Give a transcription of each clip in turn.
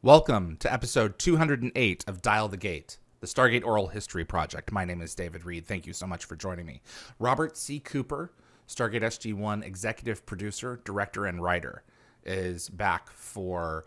Welcome to episode 208 of Dial the Gate, the Stargate Oral History Project. My name is David Reed. Thank you so much for joining me. Robert C. Cooper, Stargate SG-1 executive producer, director, and writer, is back for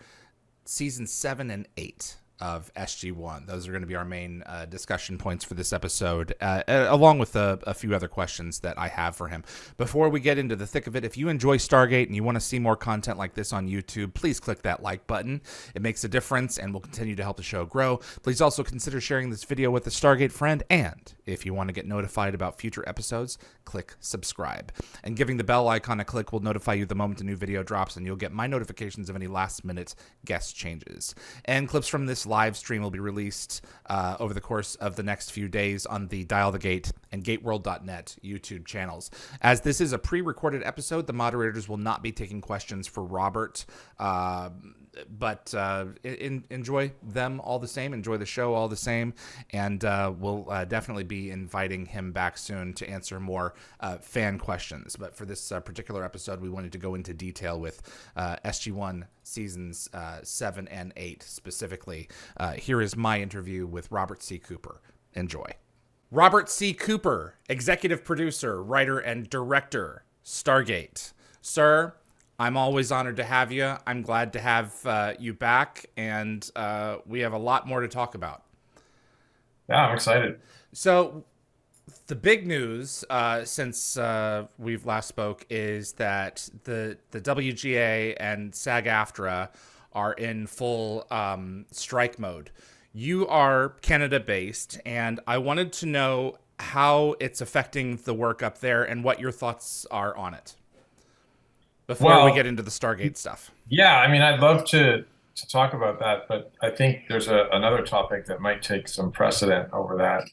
season 7 and 8 of SG-1. Those are going to be our main discussion points for this episode, along with a few other questions that I have for him. Before we get into the thick of it, if you enjoy Stargate and you want to see more content like this on YouTube, please click that like button. It makes a difference and will continue to help the show grow. Please also consider sharing this video with a Stargate friend, and if you want to get notified about future episodes, click subscribe. And giving the bell icon a click will notify you the moment a new video drops, and you'll get my notifications of any last-minute guest changes. And clips from this live stream will be released over the course of the next few days on the Dial the Gate and GateWorld.net YouTube channels. As this is a pre-recorded episode, the moderators will not be taking questions for Robert, but enjoy them all the same. Enjoy the show all the same, and we'll definitely be inviting him back soon to answer more fan questions. But for this particular episode, we wanted to go into detail with SG-1 seasons 7 and 8 specifically. Here is my interview with Robert C. Cooper. Enjoy. Robert C. Cooper, executive producer, writer, and director, Stargate. Sir, I'm always honored to have you. I'm glad to have you back, and we have a lot more to talk about. Yeah, I'm excited. So the big news since we've last spoke is that the WGA and SAG-AFTRA are in full strike mode. You are Canada-based, and I wanted to know how it's affecting the work up there and what your thoughts are on it before we get into the Stargate stuff. Yeah, I mean, I'd love to talk about that, but I think there's another topic that might take some precedent over that.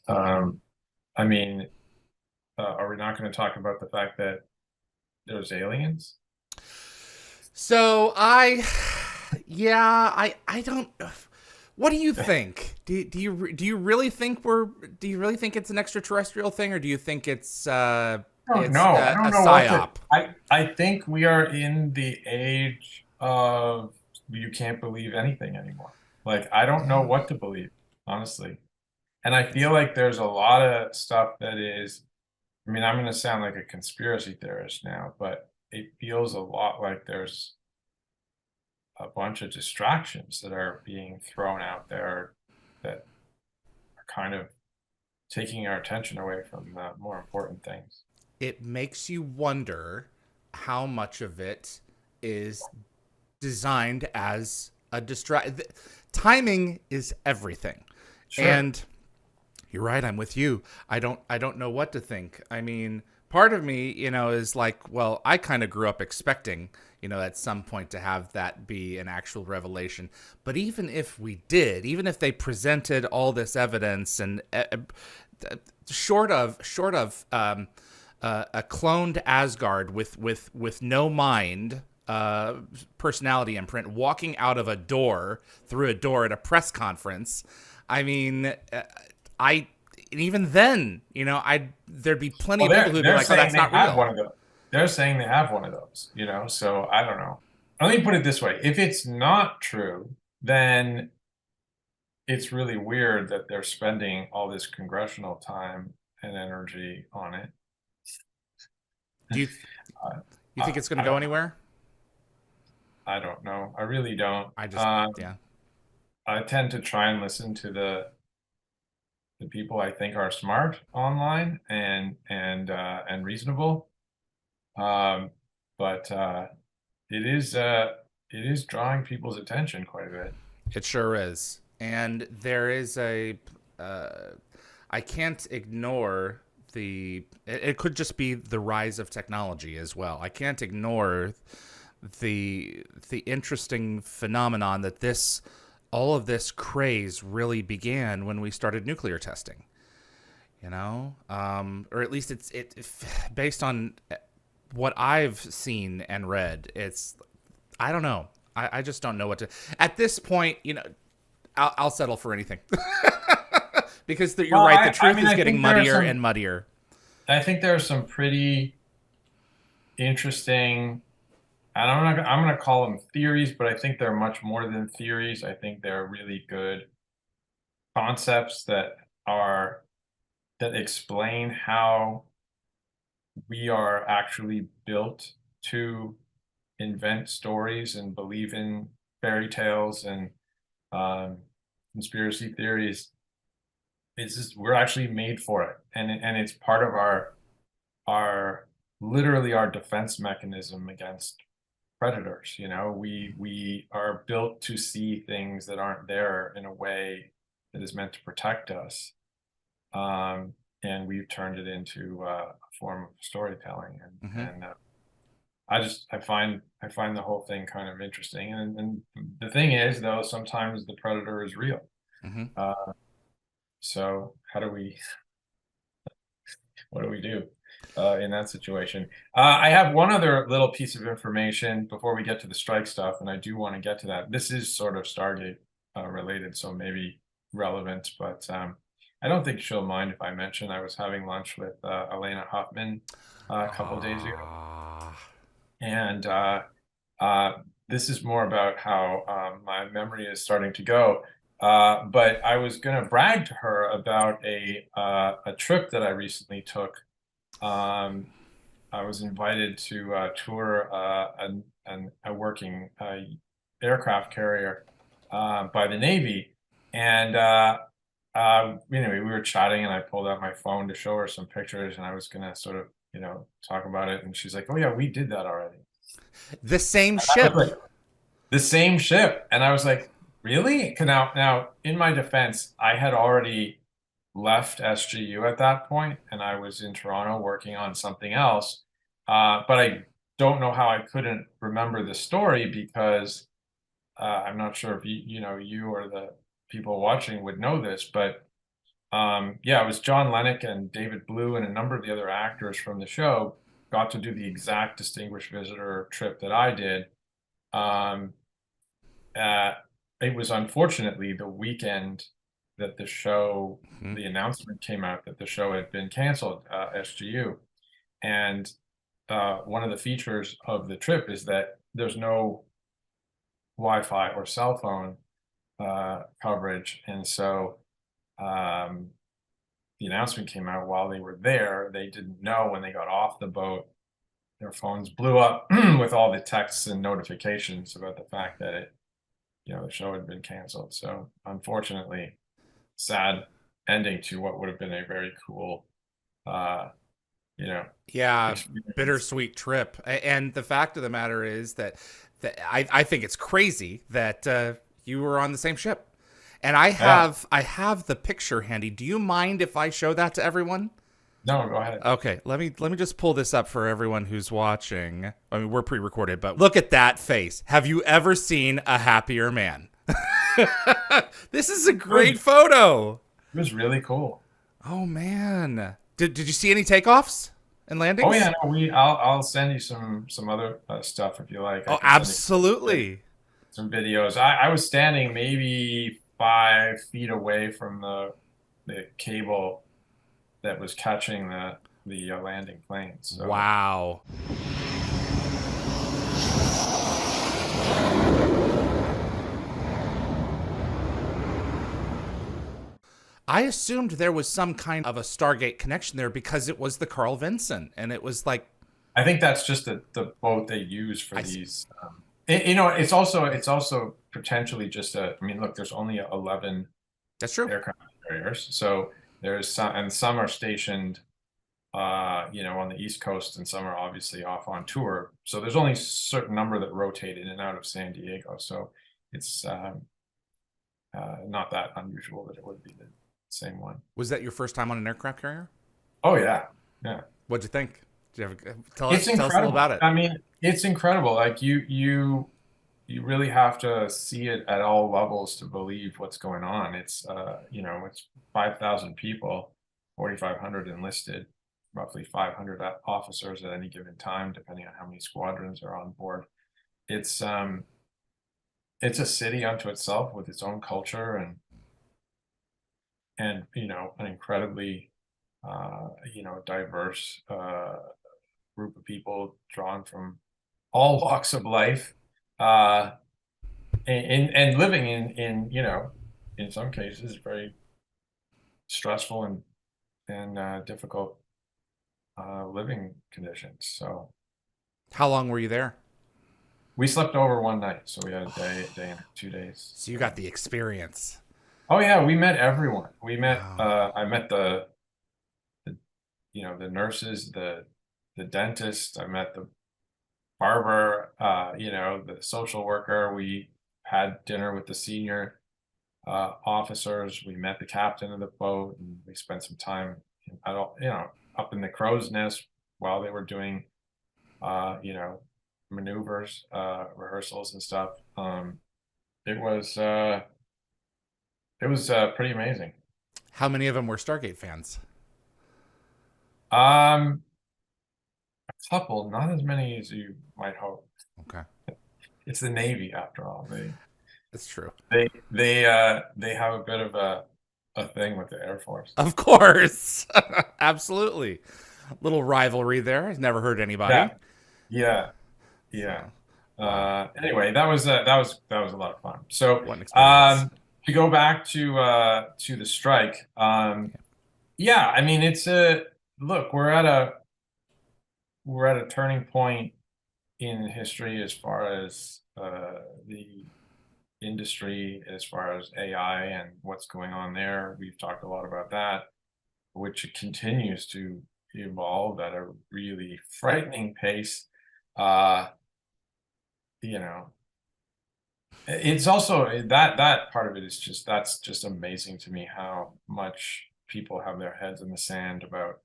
I mean, are we not going to talk about the fact that there's aliens? So I don't. What do you think? Do you really think it's an extraterrestrial thing, or do you think it's I don't a know psyop? I think we are in the age of you can't believe anything anymore. Like, I don't know what to believe, honestly. And I feel like there's a lot of stuff that is, I mean, I'm going to sound like a conspiracy theorist now, but it feels a lot like there's a bunch of distractions that are being thrown out there that are kind of taking our attention away from the more important things. It makes you wonder how much of it is designed as a timing is everything. Sure. And you're right, I'm with you. I don't know what to think. I mean, part of me, is like, well, I kind of grew up expecting, at some point to have that be an actual revelation. But even if we did, even if they presented all this evidence and short of a cloned Asgard with no mind, personality imprint, walking out of through a door at a press conference, I mean, even then, there'd be plenty of people who'd be like, "Oh, that's not real." They're saying they have one of those, so I don't know. Let me put it this way. If it's not true, then it's really weird that they're spending all this congressional time and energy on it. Do you think it's going to go anywhere? I don't know. I really don't. Yeah. I tend to try and listen to the people I think are smart online and reasonable. But it is drawing people's attention quite a bit. It sure is. And there is I can't ignore it could just be the rise of technology as well. I can't ignore the interesting phenomenon that all of this craze really began when we started nuclear testing, or at least it's based on what I've seen and read. I don't know. I just don't know what to, at this point, I'll settle for anything because you're right. The truth is getting muddier and muddier. I think there are some pretty interesting and I'm gonna call them theories, but I think they're much more than theories. I think they're really good concepts that explain how we are actually built to invent stories and believe in fairy tales and um, conspiracy theories. It's just we're actually made for it, and it's part of our literally our defense mechanism against predators. You know, we are built to see things that aren't there in a way that is meant to protect us. Um, and we've turned it into a form of storytelling. Hmm. And I find the whole thing kind of interesting. And the thing is, though, sometimes the predator is real. Hmm. Uh, so what do we do in that situation? I have one other little piece of information before we get to the strike stuff, and I do want to get to that. This is sort of Stargate related, so maybe relevant, but I don't think she'll mind if I mention I was having lunch with Elena Huffman a couple of days ago, Ah. and uh, this is more about how my memory is starting to go. But I was going to brag to her about a trip that I recently took. Um, I was invited to tour a working aircraft carrier by the Navy, and anyway, we were chatting, and I pulled out my phone to show her some pictures, and I was gonna sort of, talk about it, and she's like, "Oh yeah, we did that already." The same I was ship. like, the same ship, and I was like, "Really?" 'Cause now, in my defense, I had already left SGU at that point, and I was in Toronto working on something else. But I don't know how I couldn't remember the story because I'm not sure if you or the people watching would know this, but yeah, it was John Lennox and David Blue and a number of the other actors from the show got to do the exact distinguished visitor trip that I did. Um, uh, it was unfortunately the weekend that Mhm. the announcement came out that the show had been canceled, SGU. And one of the features of the trip is that there's no Wi-Fi or cell phone coverage. And so um, the announcement came out while they were there. They didn't know when they got off the boat. Their phones blew up with all the texts and notifications about the fact that the show had been canceled. So unfortunately, sad ending to what would have been a very cool, uh, you know, Yeah, experience. bittersweet trip. And the fact of the matter is that I think it's crazy that you were on the same ship. And Yeah, I have the picture handy. Do you mind if I show that to everyone? no, go ahead. Okay, let me just pull this up for everyone who's watching. I mean, we're pre-recorded, but look at that face. Have you ever seen a happier man? This is a It was, great photo. it was really cool. Oh man. Did you see any takeoffs and Oh yeah, landings? no, I'll send you some other stuff if you like. I Oh, can send you absolutely. some videos. I was standing maybe 5 feet away from the cable that was catching the landing planes. So Wow. I assumed there was some kind of a Stargate connection there because it was the Carl Vinson, and it was like I think that's just the boat they use for I see. these. It's also potentially just a. I mean, look, there's only 11 That's true. aircraft carriers, so there's some, and some are stationed, on the East Coast, and some are obviously off on tour. So there's only a certain number that rotate in and out of San Diego. So it's not that unusual that it would be the same one. Was that your first time on an aircraft carrier? Oh yeah, yeah. What'd you think? Did you have It's tell us a little incredible. about it? I mean, it's incredible. Like you really have to see it at all levels to believe what's going on. It's 5,000 people, 4,500 enlisted, roughly 500 officers at any given time, depending on how many squadrons are on board. It's a city unto itself with its own culture and an incredibly diverse group of people drawn from all walks of life, uh, and living in in some cases very stressful and difficult living conditions. So How long were you there? we slept over one night, so we had a day and 2 days. So you got the experience. Oh yeah, we met everyone. We met. Wow. I met the the nurses, the dentist. I met the barber. The social worker. We had dinner with the senior officers. We met the captain of the boat, and we spent some time. I don't, up in the crow's nest while they were doing, maneuvers, rehearsals and stuff. It was uh, it was pretty amazing. How many of them were Stargate fans? Um, a couple, not as many as you might hope. Okay. It's the Navy after all. That's true. They have a bit of a thing with the Air Force. Of course. Absolutely. Little rivalry there. I've never hurt anybody. Yeah, yeah, So, yeah. wow. Anyway, that was a lot of fun. So, What an experience. to go back to the strike, yeah, I mean it's a look, we're at a turning point in history as far as the industry, as far as AI and what's going on there. We've talked a lot about that, which continues to evolve at a really frightening pace. Uh, you know, it's also that part of it is that's just amazing to me how much people have their heads in the sand about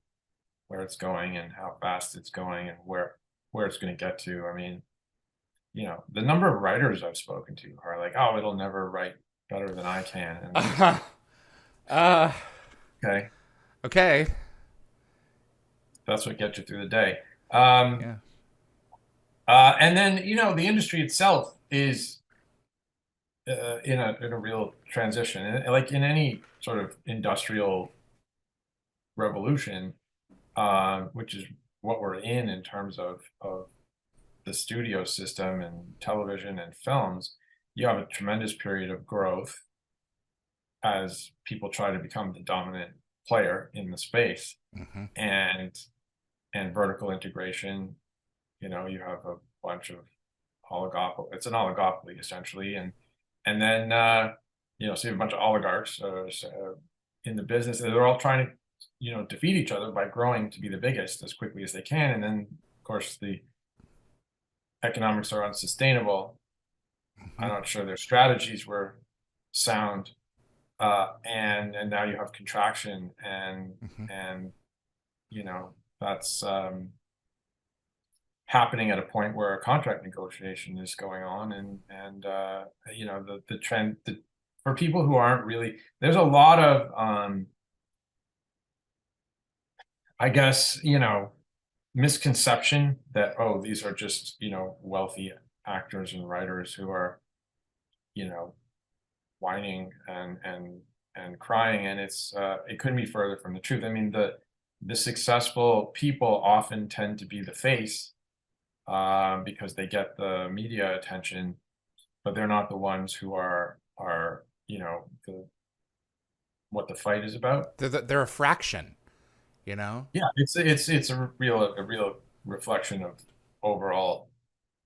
where it's going and how fast it's going and where it's going to get to. I mean, the number of writers I've spoken to are like, "Oh, it'll never write better than I can," and it's just like, uh, okay, okay. that's what gets you through the day. Um, Yeah. and then the industry itself is in a real transition, and like in any sort of industrial revolution, which is what we're in terms of the studio system and television and films. You have a tremendous period of growth as people try to become the dominant player in the space, Hmm. and vertical integration. You have a bunch of oligopoly. It's an oligopoly essentially, and then so you have a bunch of oligarchs in the business. They're all trying to defeat each other by growing to be the biggest as quickly as they can, and then of course the economics are unsustainable. I'm not sure their strategies were sound, and now you have contraction, Hmm. and that's happening at a point where a contract negotiation is going on, and the trend for people who aren't really, there's a lot of I guess misconception that, oh, these are just wealthy actors and writers who are you know whining and crying, and it couldn't be further from the truth. I mean, the successful people often tend to be the face, because they get the media attention, but they're not the ones who are what the fight is about. They're a fraction, you know? Yeah, it's a real reflection of overall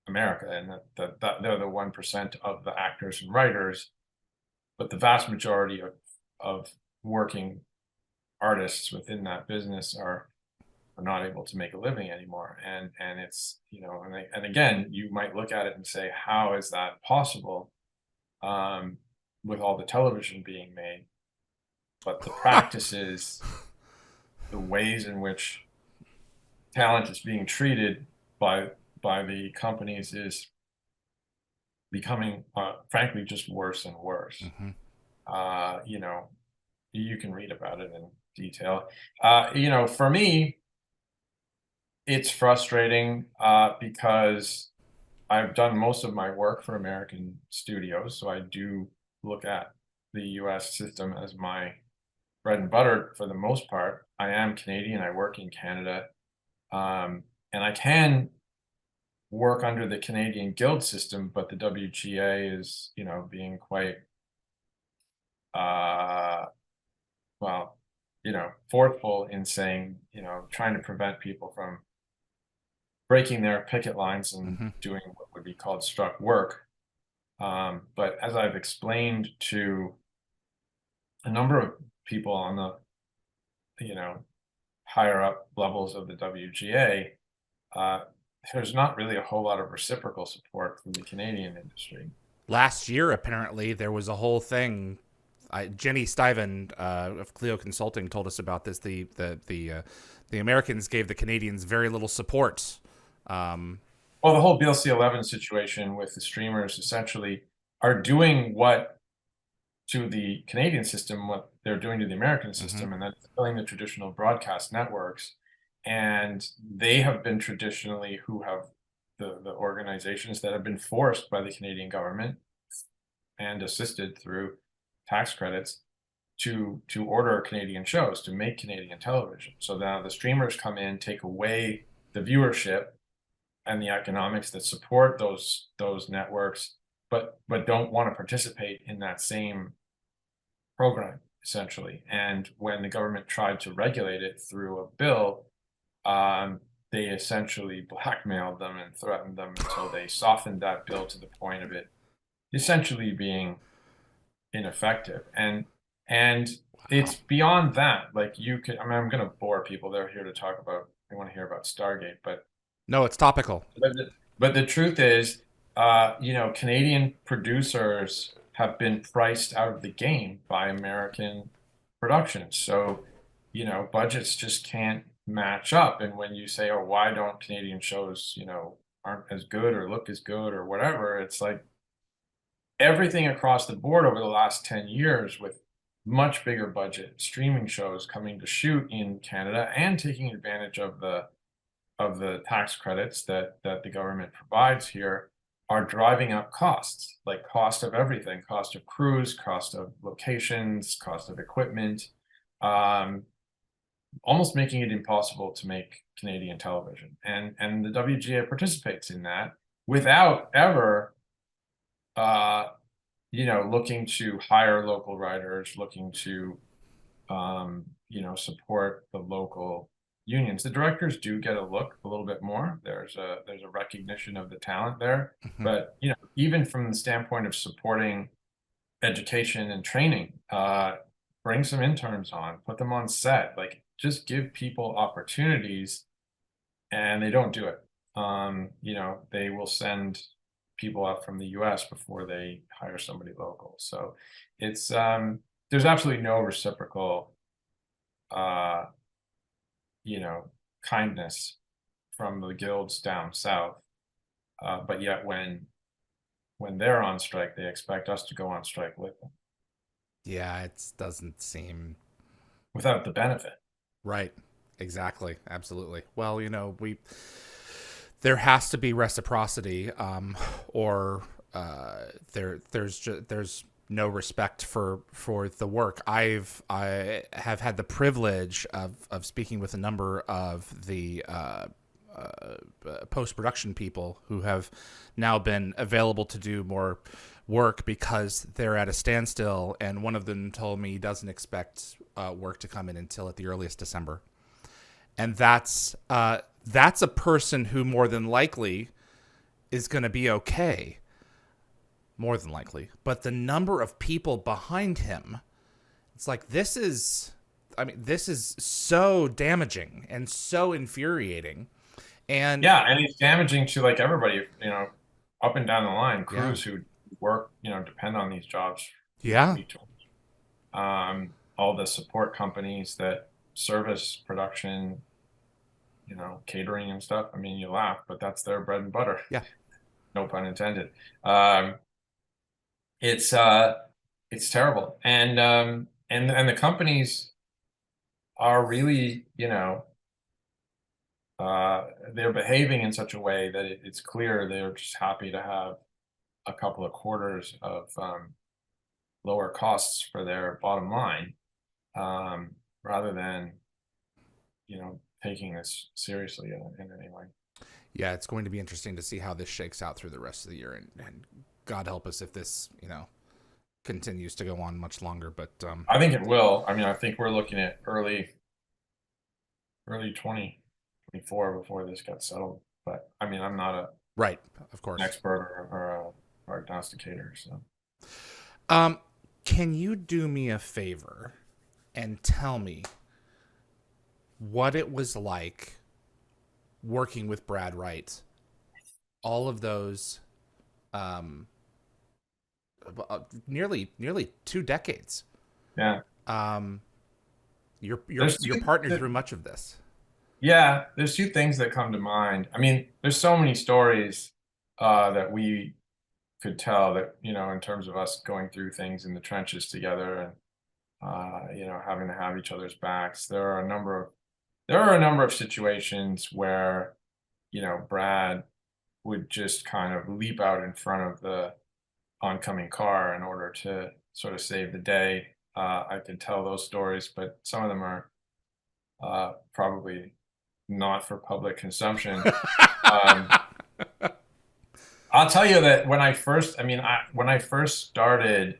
America, and that they're the 1% of the actors and writers, but the vast majority of working artists within that business are not able to make a living anymore, and it's and again, you might look at it and say, how is that possible, um, with all the television being made? But the practices, the ways in which talent is being treated by the companies is becoming, frankly, just worse and worse. Hmm. uh, you know you can read about it in detail. For me, it's frustrating, because I've done most of my work for American studios, so I do look at the US system as my bread and butter for the most part. I am Canadian, I work in Canada, and I can work under the Canadian guild system, but the WGA is, being quite, well, forceful in saying, trying to prevent people from breaking their picket lines and Hmm. doing what would be called struck work. But as I've explained to a number of people on the, higher up levels of the WGA, there's not really a whole lot of reciprocal support from the Canadian industry. Last year, apparently, there was a whole thing. Jenny Stiven of Clio Consulting told us about this. The Americans gave the Canadians very little support. Well, the whole BLC 11 situation with the streamers essentially are doing what to the Canadian system, what they're doing to the American Mhm. system, and that's killing the traditional broadcast networks. And they have been traditionally who have the organizations that have been forced by the Canadian government and assisted through tax credits to order Canadian shows, to make Canadian television. So now the streamers come in, take away the viewership and the economics that support those networks, but don't want to participate in that same program, essentially. And when the government tried to regulate it through a bill, they essentially blackmailed them and threatened them until they softened that bill to the point of it essentially being ineffective. And it's Wow. beyond that. Like you could, I mean, I'm going to bore people. They're here to talk about, they want to hear about Stargate, No, it's topical. but the truth is, Canadian producers have been priced out of the game by American productions. So, budgets just can't match up. And when you say, oh, why don't Canadian shows, aren't as good or look as good or whatever, it's like everything across the board over the last 10 years with much bigger budget streaming shows coming to shoot in Canada and taking advantage of the tax credits that the government provides here are driving up costs, like cost of everything, cost of crews, cost of locations, cost of equipment, um, almost making it impossible to make Canadian television. And the WGA participates in that without ever looking to hire local writers, looking to support the local unions. The directors do get a look a little bit more. There's a recognition of the talent there. Mhm. But even from the standpoint of supporting education and training, bring some interns on, put them on set, like just give people opportunities, and they don't do it. They will send people up from the US before they hire somebody local. So it's there's absolutely no reciprocal uh, kindness from the guilds down south. But yet when they're on strike, they expect us to go on strike with them Yeah, it doesn't seem without the benefit. right. Exactly. Absolutely. Well, we there has to be reciprocity, or there's no respect for the work. I have had the privilege of speaking with a number of the post production people who have now been available to do more work because they're at a standstill, and one of them told me he doesn't expect work to come in until at the earliest December, and that's a person who more than likely is going to be okay, more than likely. But the number of people behind him, it's like this is so damaging and so infuriating. And Yeah, and it's damaging to like everybody, up and down the line, yeah, crews who work, depend on these jobs yeah, week to week. All the support companies that service production, catering and stuff. I mean, you laugh, but that's their bread and butter. yeah, No pun intended. Um, it's terrible, and the companies are really, they're behaving in such a way that it's clear they're just happy to have a couple of quarters of lower costs for their bottom line, rather than taking this seriously in any way. Yeah, it's going to be interesting to see how this shakes out through the rest of the year, and God help us if this, continues to go on much longer. But I think it will. I mean, I think we're looking at early 2024 before this gets settled. But I mean, I'm not right, of an course. expert or a prognosticator, so. Um, can you do me a favor and tell me what it was like working with Brad Wright all of those um, nearly 2 decades. Yeah. Um, There's you're two, partnered through much of this. yeah, there's two things that come to mind. I mean, there's so many stories that we could tell that, in terms of us going through things in the trenches together and having to have each other's backs. There are a number of situations where, Brad would just kind of leap out in front of the oncoming car in order to sort of save the day. I could tell those stories, but some of them are probably not for public consumption. Um, I'll tell you that when I first started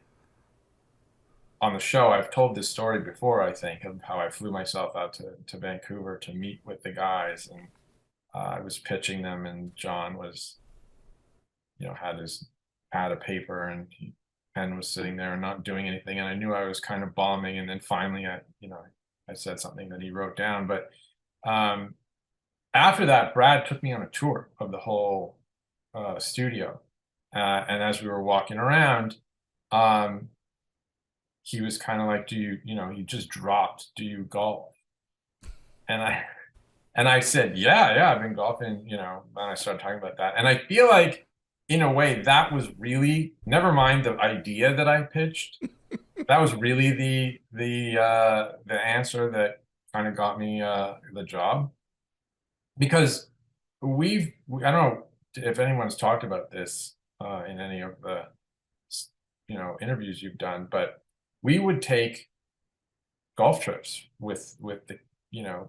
on the show, I've told this story before, I think, of how I flew myself out to Vancouver to meet with the guys, and I was pitching them, and John was, had his pad of paper, and pen was sitting there and not doing anything, and I knew I was kind of bombing, and then finally, I said something that he wrote down, but um, after that, Brad took me on a tour of the whole studio, and as we were walking around, um, he was kind of like, he just dropped, do you golf? And I said, yeah, I've been golfing, and I started talking about that. And I feel like in a way that was really, never mind the idea that I pitched, that was really the answer that kind of got me the job. Because I don't know if anyone's talked about this in any of the interviews you've done, but we would take golf trips with the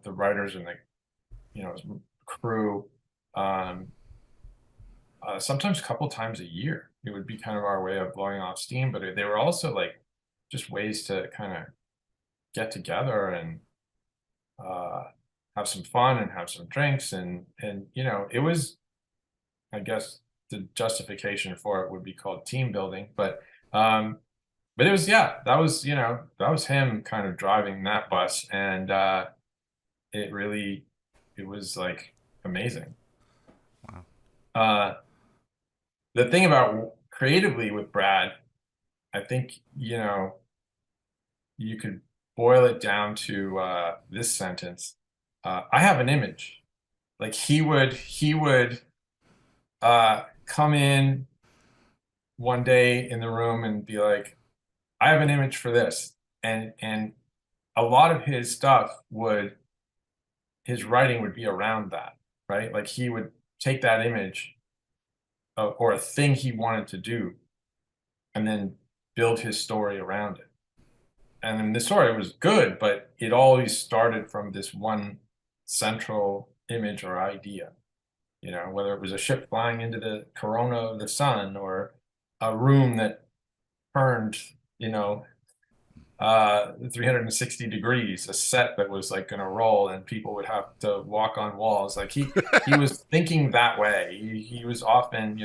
writers and the crew, um, sometimes a couple times a year. It would be kind of our way of blowing off steam, but they were also like just ways to kind of get together and have some fun and have some drinks, and it was, I guess the justification for it would be called team building, but it was, yeah, that was him kind of driving that bus, and it was like amazing. Wow. Uh, the thing about creatively with Brad, I think, you could boil it down to this sentence. I have an image. Like he would come in one day in the room and be like, I have an image for this. And a lot of his writing would be around that, right? Like he would take that image or a thing he wanted to do and then build his story around it. And then the story was good, but it always started from this one central image or idea, whether it was a ship flying into the corona of the sun or a room that turned, 360 degrees, a set that was like going to roll and people would have to walk on walls. Like he was thinking that way. He was often,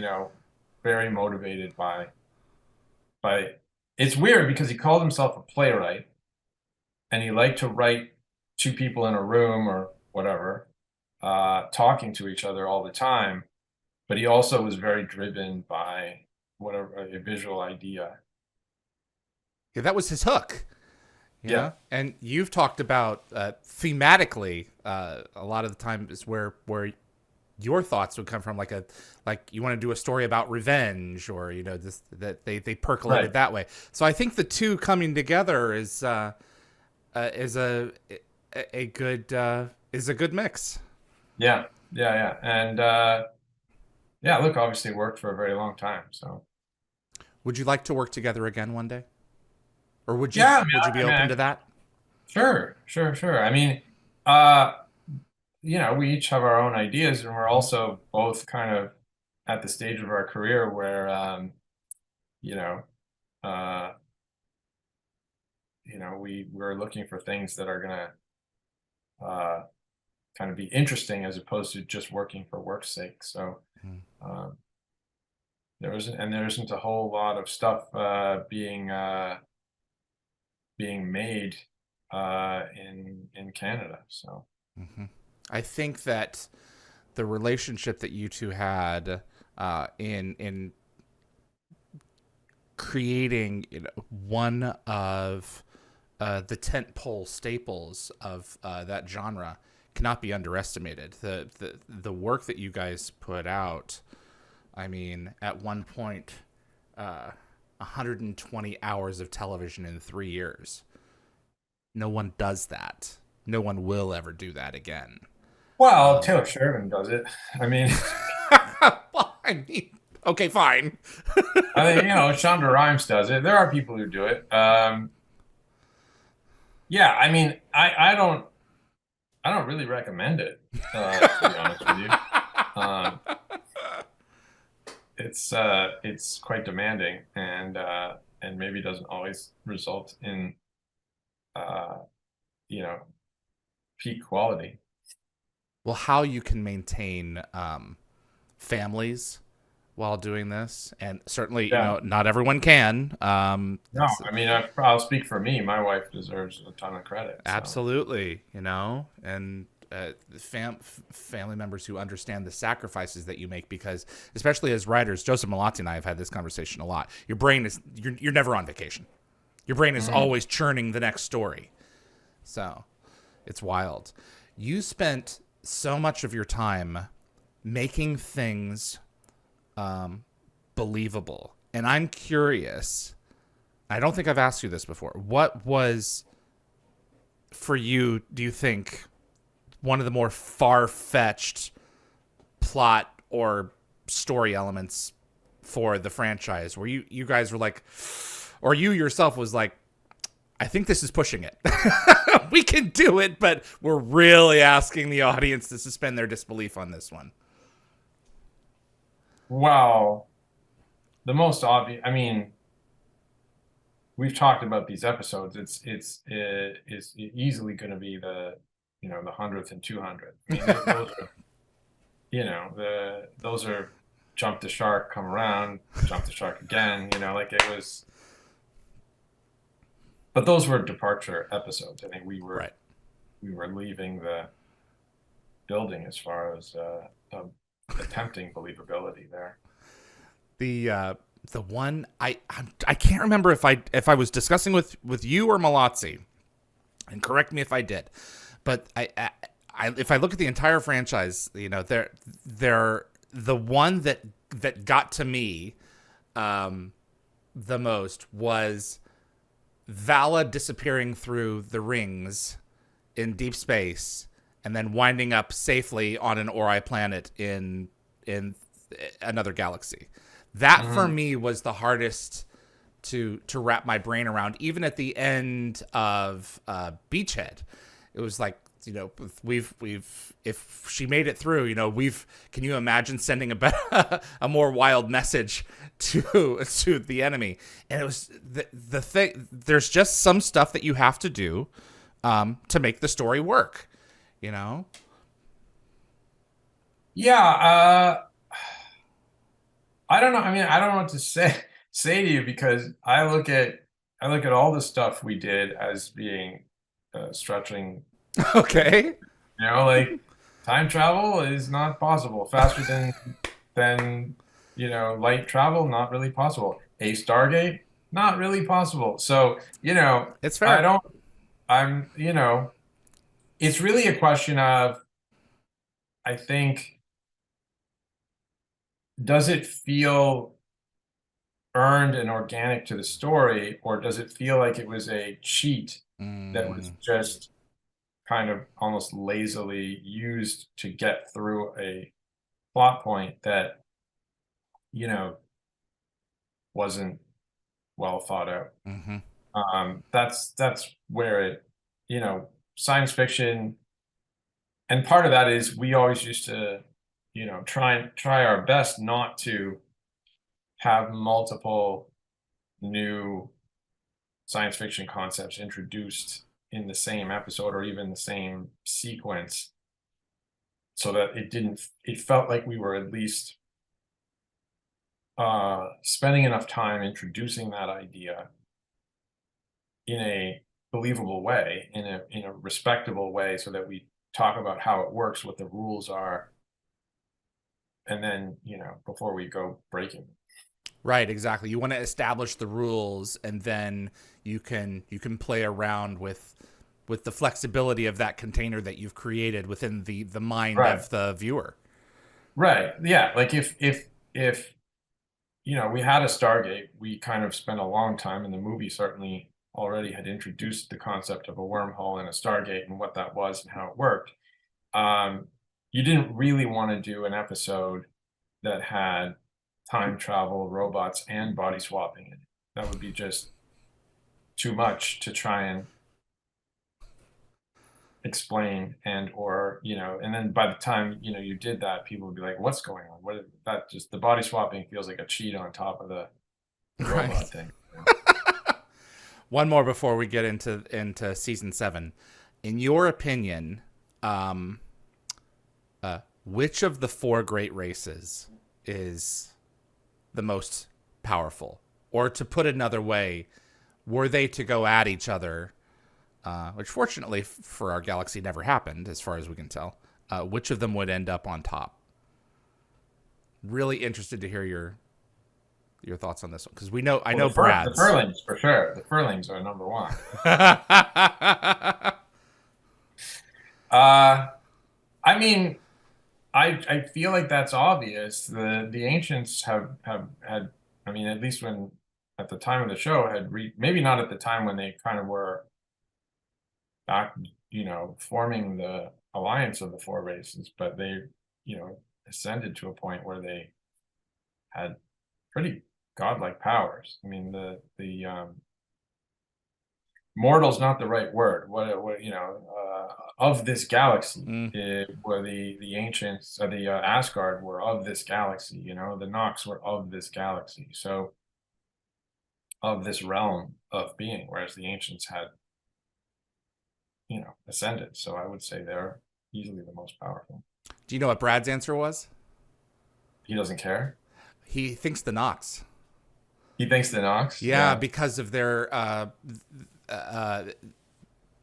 very motivated by it's weird because he called himself a playwright and he liked to write two people in a room or whatever, talking to each other all the time. But he also was very driven by whatever a visual idea. Yeah, that was his hook. Yeah, And you've talked about thematically a lot of the time is where your thoughts would come from, like you want to do a story about revenge, or this that they percolated right. that way. So I think the two coming together is a good mix. Yeah, yeah. And yeah, look, obviously worked for a very long time. So Would you like to work together again one day, or would you yeah, would you be open to that? sure. I mean, uh, we each have our own ideas, and we're also both kind of at the stage of our career where, you know, uh, we're looking for things that are gonna uh, kind of be interesting as opposed to just working for work's sake. So Mhm. um, there isn't a whole lot of stuff being made in Canada. So Mhm. I think that the relationship that you two had in creating, one of the tentpole staples of that genre cannot be underestimated. The work that you guys put out. I mean, at one point, 120 hours of television in 3 years. No one does that. No one will ever do that again. well, Taylor Sheridan does it. I mean, Well, I mean, okay, fine. I think Shonda Rhimes does it. There are people who do it. Yeah, I mean, I don't really recommend it, to be honest with you. Um, it's quite demanding, and maybe doesn't always result in uh, you know peak quality. Well, how you can maintain families while doing this, and certainly, Yeah. not everyone can. No, I mean, I'll speak for me. My wife deserves a ton of credit. So, Absolutely, and family members who understand the sacrifices that you make, because especially as writers, Joseph Malazzi and I have had this conversation a lot. Your brain is you're never on vacation. Your brain is mhm. always churning the next story. So it's wild. You spent so much of your time making things believable, and I'm curious. I don't think I've asked you this before. What was for you, do you think, one of the more far-fetched plot or story elements for the franchise, where you guys were like, or you yourself was like, I think this is pushing it. We can do it, but we're really asking the audience to suspend their disbelief on this one. Well, the most obvious. I mean, we've talked about these episodes. It's easily going to be the 100th and 200th. I mean, those are those are jump the shark, come around, jump the shark again. Like it was. But those were departure episodes. I think Right. we were leaving the building as far as attempting believability there. The one I can't remember if I was discussing with you or Malazzi, and correct me if I did, but if I look at the entire franchise, they're the one that got to me the most was Vala disappearing through the rings in deep space and then winding up safely on an Ori planet in another galaxy. That for Hmm. me was the hardest to wrap my brain around. Even at the end of Beachhead, it was like, we've if she made it through, we've can you imagine sending a more wild message to the enemy? And it was the thing. There's just some stuff that you have to do to make the story work. You know. Yeah, I don't know. I mean, I don't know what to say to you because I look at all the stuff we did as being stretching limits. Okay. Like time travel is not possible. Faster than light travel, not really possible. A Stargate, not really possible. So, It's I fair. don't. I'm. It's really a question of, I think, does it feel earned and organic to the story, or does it feel like it was a cheat that was Mm, just kind of almost lazily used to get through a plot point that, you know, wasn't well thought out? mm-hmm. That's where science fiction and part of that is we always used to, try our best not to have multiple new science fiction concepts introduced in the same episode or even the same sequence, so that it felt like we were at least spending enough time introducing that idea in a believable way, in a respectable way, so that we talk about how it works, what the rules are, and then, before we go breaking them. Right, exactly. You want to establish the rules, and then you can play around with the flexibility of that container that you've created within the mind Right. of the viewer. Right. Yeah. Like if we had a Stargate, we kind of spent a long time, and the movie certainly already had introduced the concept of a wormhole and a Stargate and what that was and how it worked. Um, you didn't really want to do an episode that had time travel, robots, and body swapping in it. That would be just too much to try and explain, and then by the time you did that, people would be like, what's going on? What is that? Just the body swapping feels like a cheat on top of the Right. robot thing. One more before we get into season 7. In your opinion, which of the 4 great races is the most powerful? Or to put another way, were they to go at each other, which fortunately for our galaxy never happened, as far as we can tell, which of them would end up on top? Really interested to hear your thoughts on this one, because I Well, know the Brad's. Furlings for sure. The Furlings are number one. Uh, I mean, I feel like that's obvious. The ancients have had, I mean, at least when at the time of the show maybe not at the time when they kind of were back, forming the alliance of the 4 races, but they, ascended to a point where they had pretty godlike powers. I mean, the mortal's not the right word. Of this galaxy, Mm. where the ancients, the Asgard were of this galaxy. The Nox were of this galaxy. So of this realm of being, whereas the ancients had, ascended. So I would say they're easily the most powerful. Do you know what Brad's answer was? He doesn't care. He thinks the Nox. He thinks the Nox. Yeah, Yeah. because of their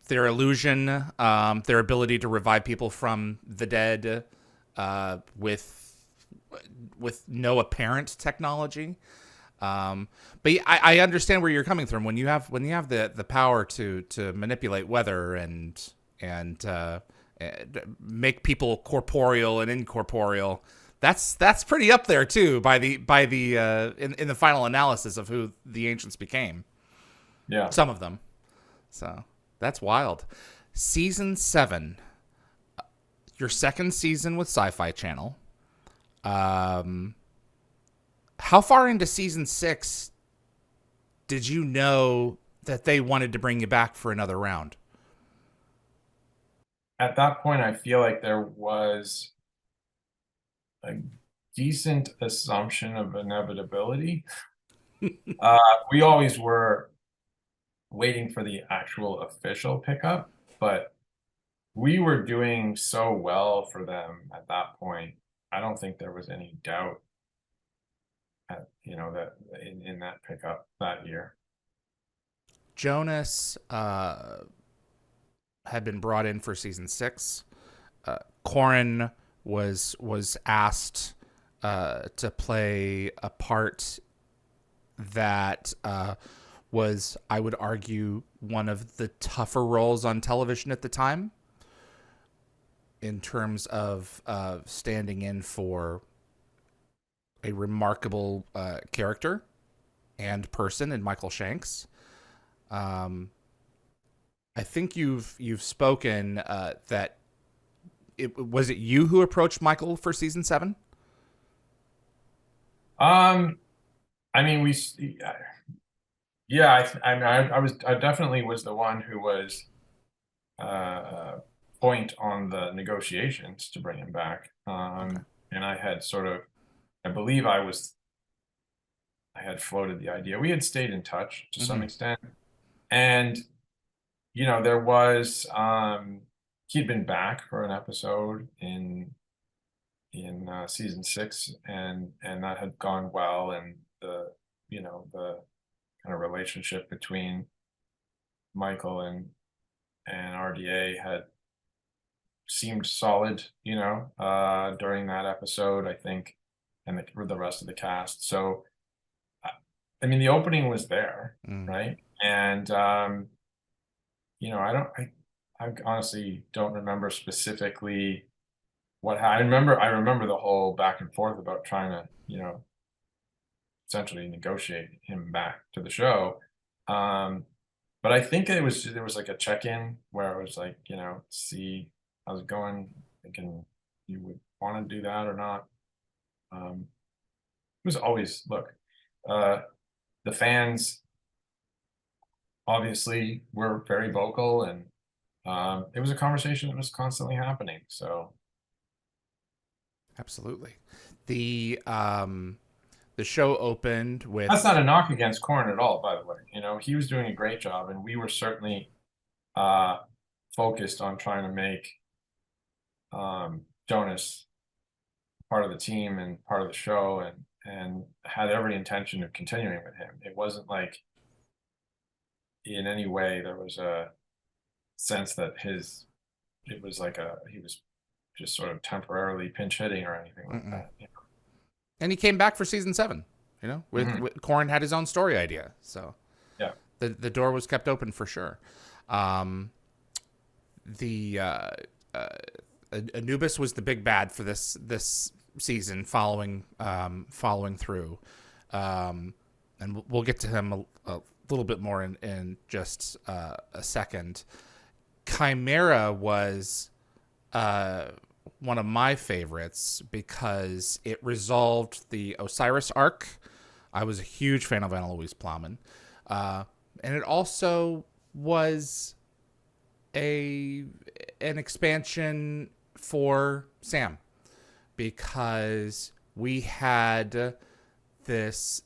illusion, their ability to revive people from the dead, with no apparent technology. But I understand where you're coming from when you have the power to manipulate weather and make people corporeal and incorporeal. That's pretty up there too by the in the final analysis of who the ancients became. Yeah. Some of them. So that's wild. Season 7, your second season with Sci-Fi Channel. How far into season 6 did you know that they wanted to bring you back for another round? At that point, I feel like there was a decent assumption of inevitability. We always were waiting for the actual official pickup, but we were doing so well for them at that point. I don't think there was any doubt that in that pickup that year. Jonas had been brought in for season 6. Corin was asked to play a part that was, I would argue, one of the tougher roles on television at the time, in terms of standing in for a remarkable character and person in Michael Shanks. I think you've spoken that was it you who approached Michael for season 7? I mean, yeah, I definitely was the one who was point on the negotiations to bring him back. Okay. And I had sort of, I believe I had floated the idea. We had stayed in touch to some extent. And, there was, he'd been back for an episode in season 6, and that had gone well, and the kind of relationship between Michael and RDA had seemed solid, during that episode, I think, and the rest of the cast. So, I mean, the opening was there, right? And I honestly don't remember specifically what happened. I remember the whole back and forth about trying to, essentially negotiate him back to the show. But I think there was like a check-in where it was like, see how's it going, thinking you would want to do that or not. It was always, look, the fans obviously were very vocal, and it was a conversation that was constantly happening. So Absolutely. The show opened with that's not a knock against Corn at all, by the way. He was doing a great job, and we were certainly focused on trying to make Jonas part of the team and part of the show, and had every intention of continuing with him. It wasn't like in any way there was a sense that he was just sort of temporarily pinch hitting or anything like that. and he came back for season 7, with Corrin had his own story idea. So Yeah. the door was kept open for sure. Anubis was the big bad for this season, following through, and we'll get to him a little bit more in just a second. Chimera was one of my favorites because it resolved the Osiris arc. I was a huge fan of Ana Luis Plowman, and it also was an expansion for Sam, because we had this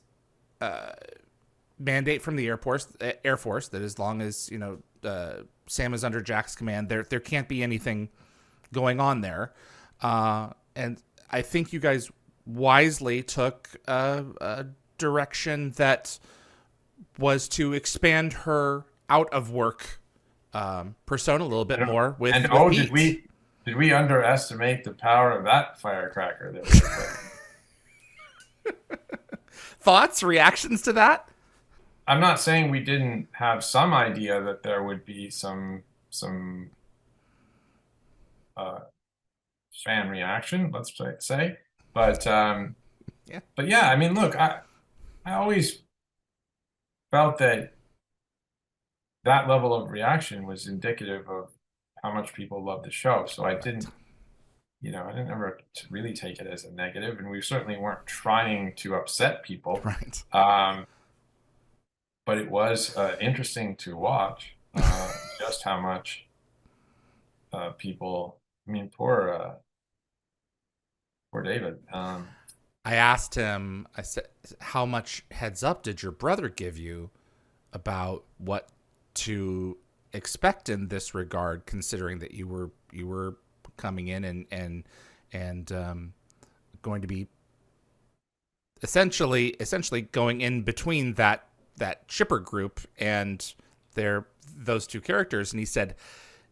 mandate from the Air Force that as long as Sam is under Jack's command, there can't be anything going on there. And I think you guys wisely took a direction that was to expand her out of work persona a little bit more with Pete. Did we underestimate the power of that firecracker that we put? Thoughts, reactions to that? I'm not saying we didn't have some idea that there would be some fan reaction, let's say, but Yeah. But yeah, I mean, look, I always felt that level of reaction was indicative of how much people love the show. So I didn't ever really take it as a negative, and we certainly weren't trying to upset people. Right. But it was interesting to watch just how much people. I mean, poor David. I asked him. I said, "How much heads up did your brother give you about what to expect in this regard, considering that you were coming in and going to be essentially going in between that shipper group and those two characters?" And he said,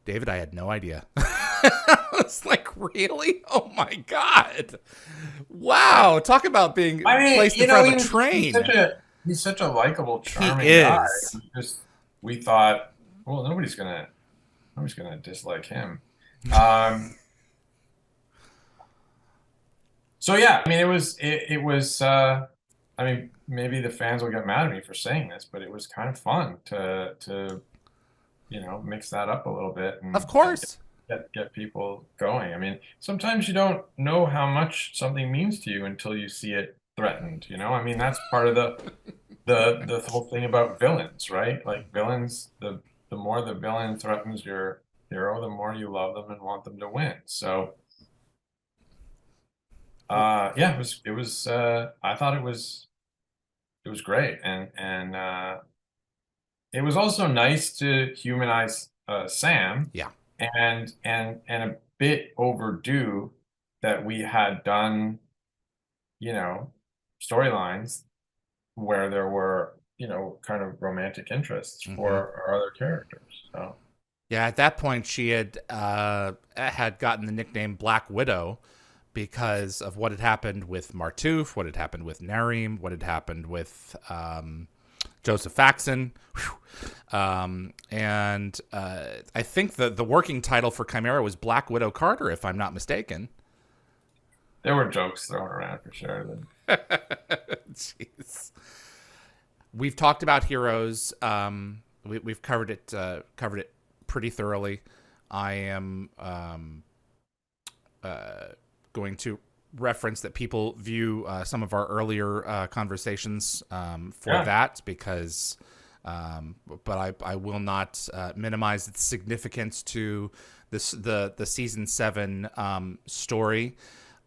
"David, I had no idea." I was like, "Really? Oh my god! Wow! Talk about being placed in front of a train." He's such a likable, charming He guy. is. We thought, well, nobody's gonna dislike him. So yeah, I mean, it was. I mean, maybe the fans will get mad at me for saying this, but it was kind of fun to mix that up a little bit, and Of course. get people going. I mean, sometimes you don't know how much something means to you until you see it threatened. I mean, that's part of the whole thing about villains, right? Like villains, the more the villain threatens your hero, the more you love them and want them to win. So, yeah, I thought it was great, and it was also nice to humanize Sam, Yeah. and a bit overdue that we had done, you know, storylines where there were, kind of romantic interests Hmm. for our other characters. So Yeah, at that point, she had gotten the nickname Black Widow because of what had happened with Martouf, what had happened with Narim, what had happened with Joseph Faxon. And I think the working title for Chimera was Black Widow Carter, if I'm not mistaken. there were jokes thrown around for sure. Jeez. We've talked about heroes. We've covered it pretty thoroughly. I am going to reference that people view some of our earlier conversations for Yeah, that because, but I will not minimize its significance to the season 7 story,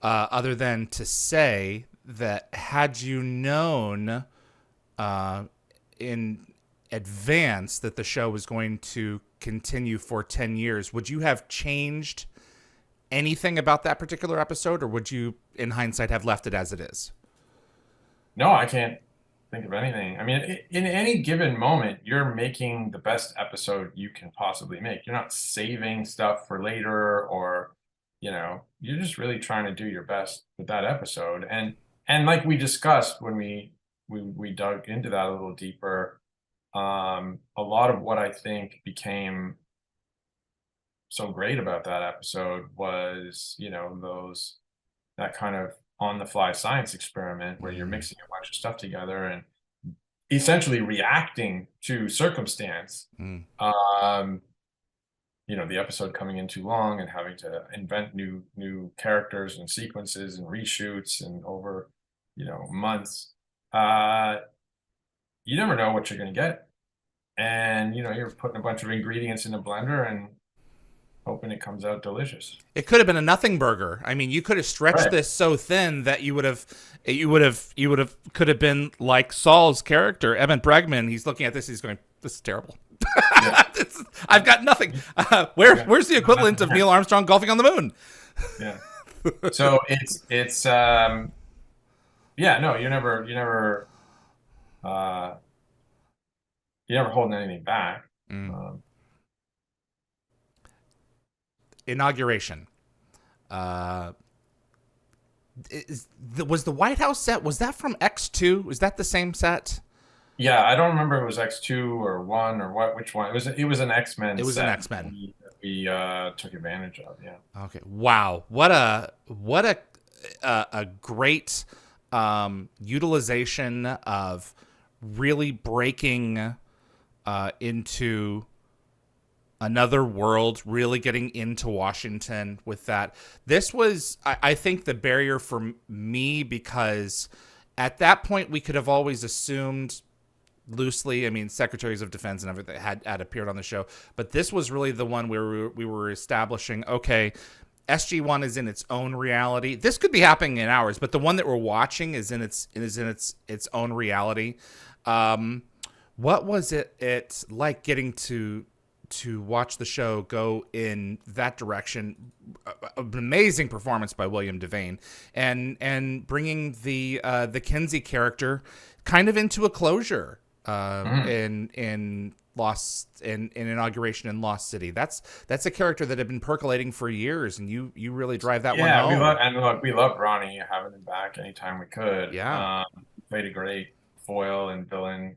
other than to say that had you known in advance that the show was going to continue for 10 years, would you have changed anything about that particular episode, or would you, in hindsight, have left it as it is? no, I can't think of anything. I mean, in any given moment, you're making the best episode you can possibly make. You're not saving stuff for later, or, you're just really trying to do your best with that episode. And like we discussed when we dug into that a little deeper, a lot of what I think became so great about that episode was, that kind of on the fly science experiment where you're Mm, mixing a bunch of stuff together and essentially reacting to circumstance. mm, Um, the episode coming in too long and having to invent new characters and sequences and reshoots and over, months. Uh, you never know what you're going to get, and you're putting a bunch of ingredients in a blender and hoping it comes out delicious. it could have been a nothing burger. I mean, you could have stretched Right. this so thin that you would have could have been like Saul's character, Emmett Bregman. He's looking at this, he's going, "This is terrible. Yeah. I've got nothing. Yeah. Where's the equivalent of Neil Armstrong golfing on the moon?" Yeah. So it's yeah, no, uh you're never holding anything back. Mm. Um Inauguration. Uh, was the White House set? Was that from X2? Was that the same set? yeah, I don't remember if it was X2 or 1 or which one. It was an X-Men It was an set X Men. we took advantage of, yeah. Okay. Wow. What a great utilization of really breaking into another world, really getting into Washington with that. This was, I think, the barrier for me because at that point we could have always assumed loosely. I mean, secretaries of defense and everything had appeared on the show, but this was really the one where we were establishing, okay, SG1 is in its own reality. This could be happening in ours, but the one that we're watching is in its own reality. What was it like getting to watch the show go in that direction? An amazing performance by William Devane, and bringing the Kinsey character kind of into a closure Mhm. in Lost in Inauguration in Lost City. That's a character that had been percolating for years, and you really drive that one Yeah, home. we loved Ronnie, having him back anytime we could. Yeah. Played a great foil and villain.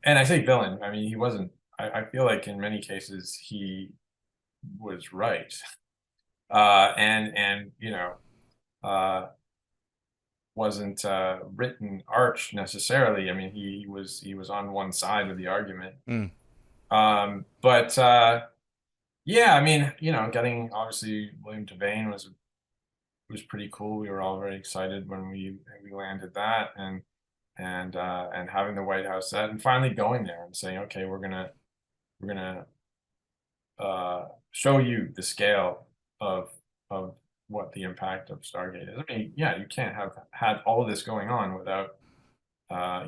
And I say villain, I mean, he wasn't, I feel like in many cases he was right. And uh, wasn't written arch necessarily. I mean, he was on one side of the argument. Mm. But yeah, I mean, getting obviously William Devane was pretty cool. We were all very excited when we landed that, and having the White House set and finally going there and saying, okay, we're gonna we're gonna show you the scale of what the impact of Stargate is. I mean, yeah, you can't have had all of this going on without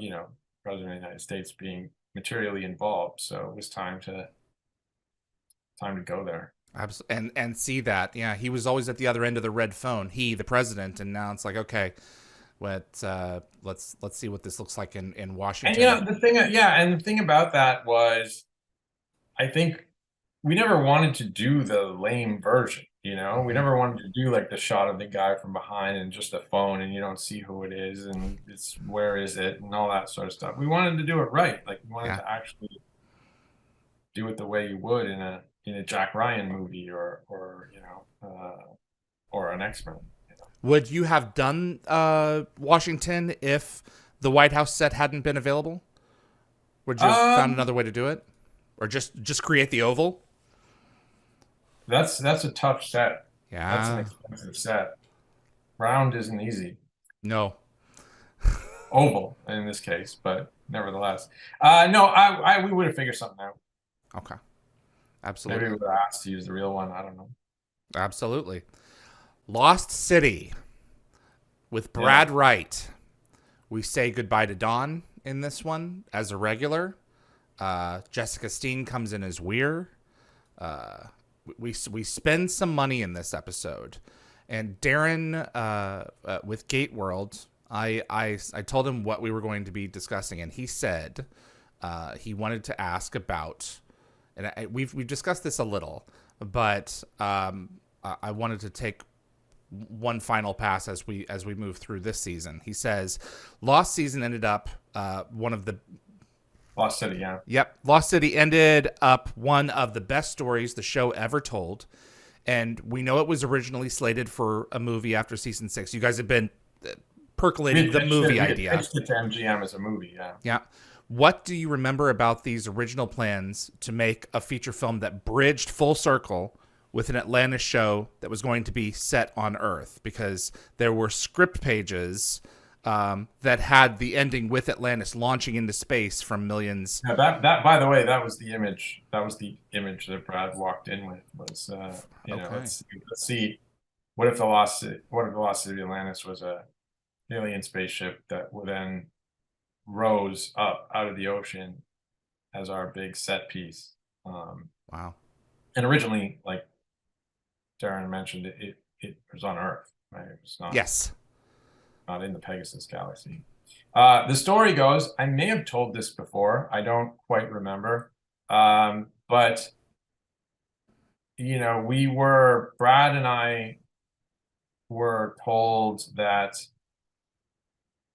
you know, President of the United States being materially involved. So it was time to go there. And see that. Yeah, he was always at the other end of the red phone. He, the president, and now it's like, okay, let's see what this looks like in And you Washington. know, and the thing about that was, I think we never wanted to do the lame version. You know, we Mm-hmm. never wanted to do like the shot of the guy from behind and just a phone and you don't see who it is and it's where is it and all that sort of stuff. We wanted to do it right. Like we wanted Yeah. to actually do it the way you would in a Jack Ryan movie or you know or an X-Men. You know? Would you have done Washington if the White House set hadn't been available? Would you have found Um, another way to do it, or just create the Oval? that's a tough set. That's an Yeah. expensive set. Round isn't easy. No. Oval in this case, but nevertheless. No, we would have figured something out. Okay. Maybe we Absolutely. would have asked to use the real one. I don't know. Absolutely. Lost City with Yeah. Brad Wright. We say goodbye to Dawn in this one as a regular. Jessica Steen comes in as Weir. We spend some money in this episode, and Darren with GateWorld, I told him what we were going to be discussing, and he said he wanted to ask about, and we've discussed this a little, but I wanted to take one final pass as we move through this season. He says Lost season ended up one of the Lost City, yeah. Yep. Lost City ended up one of the best stories the show ever told. And we know it was originally slated for a movie after season 6. You guys have been percolating the movie idea. We pitched it to MGM as a movie, yeah. Yeah. What do you remember about these original plans to make a feature film that bridged full circle with an Atlantis show that was going to be set on Earth? Because there were script pages that had the ending with Atlantis launching into space from millions. Yeah, that by the way, that was the image. That was the image that Brad walked in with. Was you know, Okay. let's see, what if the Lost City of Atlantis was a alien spaceship that then rose up out of the ocean as our big set piece. Wow. And originally, like Darren mentioned, it was on Earth, right? It was Yes. not in the Pegasus galaxy. The story goes, I may have told this before, I don't quite remember. But you know, Brad and I were told that,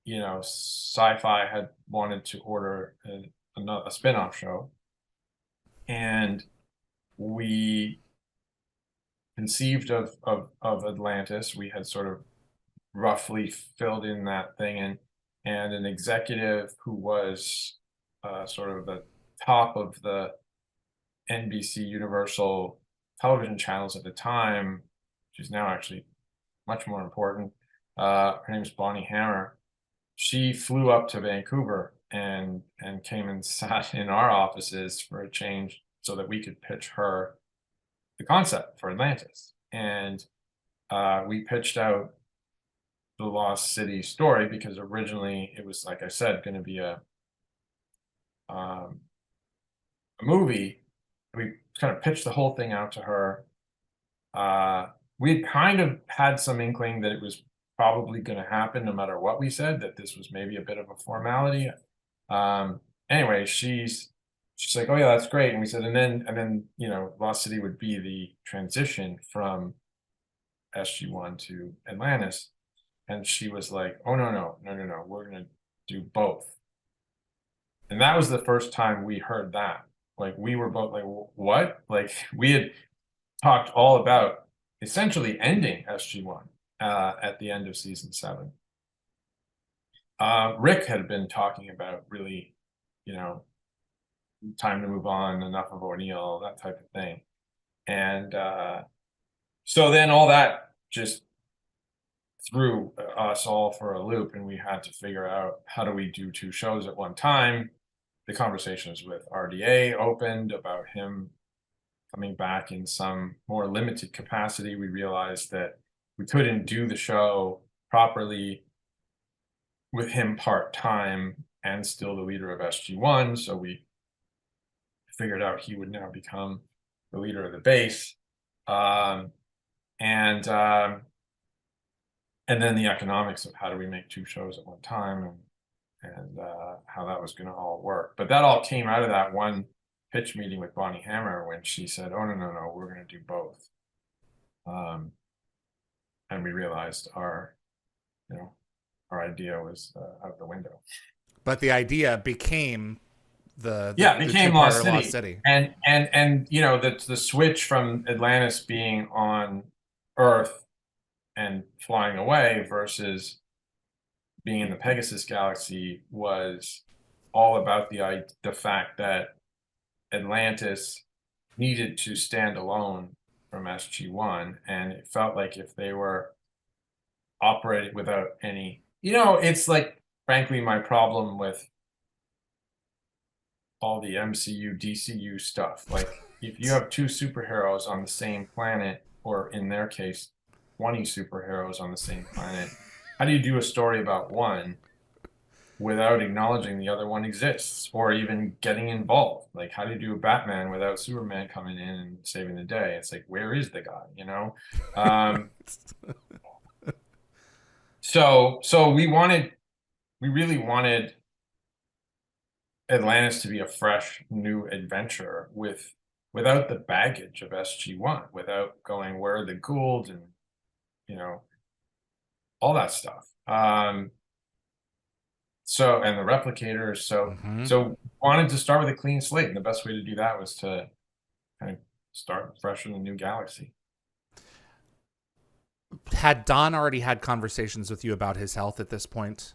you know, Sci-Fi had wanted to order a spin-off show, and we conceived of Atlantis. We had sort of roughly filled in that thing, and an executive who was sort of the top of the NBC Universal television channels at the time, which is now actually much more important. Her name is Bonnie Hammer. She flew up to Vancouver and came and sat in our offices for a change so that we could pitch her the concept for Atlantis. And we pitched out the Lost City story because originally it was, like I said, going to be a movie. We kind of pitched the whole thing out to her. We kind of had some inkling that it was probably going to happen no matter what we said, that this was maybe a bit of a formality. Anyway, she's like, oh yeah, that's great. And we said, and then, you know, Lost City would be the transition from SG-1 to Atlantis. And she was like, oh, no, we're going to do both. And that was the first time we heard that. Like, we were both like, what? Like, we had talked all about essentially ending SG-1 at the end of season 7. Rick had been talking about really, you know, time to move on, enough of O'Neill, that type of thing. And so then all that just threw us all for a loop, and we had to figure out, how do we do 2 shows at one time? the conversations with RDA opened about him coming back in some more limited capacity. We realized that we couldn't do the show properly with him part-time and still the leader of SG-1, so we figured out he would now become the leader of the base. Um, and and then the economics of how do we make two shows at one time, and how that was going to all work. But that all came out of that one pitch meeting with Bonnie Hammer when she said, "Oh, no, we're going to do both." And we realized our idea was out the window. But the idea became the It became two-parter Lost City. And the switch from Atlantis being on Earth and flying away versus being in the Pegasus galaxy was all about the fact that Atlantis needed to stand alone from SG-1, and it felt like if they were operating without any, it's like, frankly, my problem with all the MCU, DCU stuff. Like, if you have two superheroes on the same planet, or in their case, 20 superheroes on the same planet, how do you do a story about one without acknowledging the other one exists, or even getting involved? Like, how do you do a Batman without Superman coming in and saving the day? It's like, where is the guy, So we really wanted Atlantis to be a fresh new adventure without the baggage of SG-1, without going, where are the Gould, and all that stuff. So, and the replicators. So wanted to start with a clean slate, and the best way to do that was to kind of start fresh in a new galaxy. Had Don already had conversations with you about his health at this point,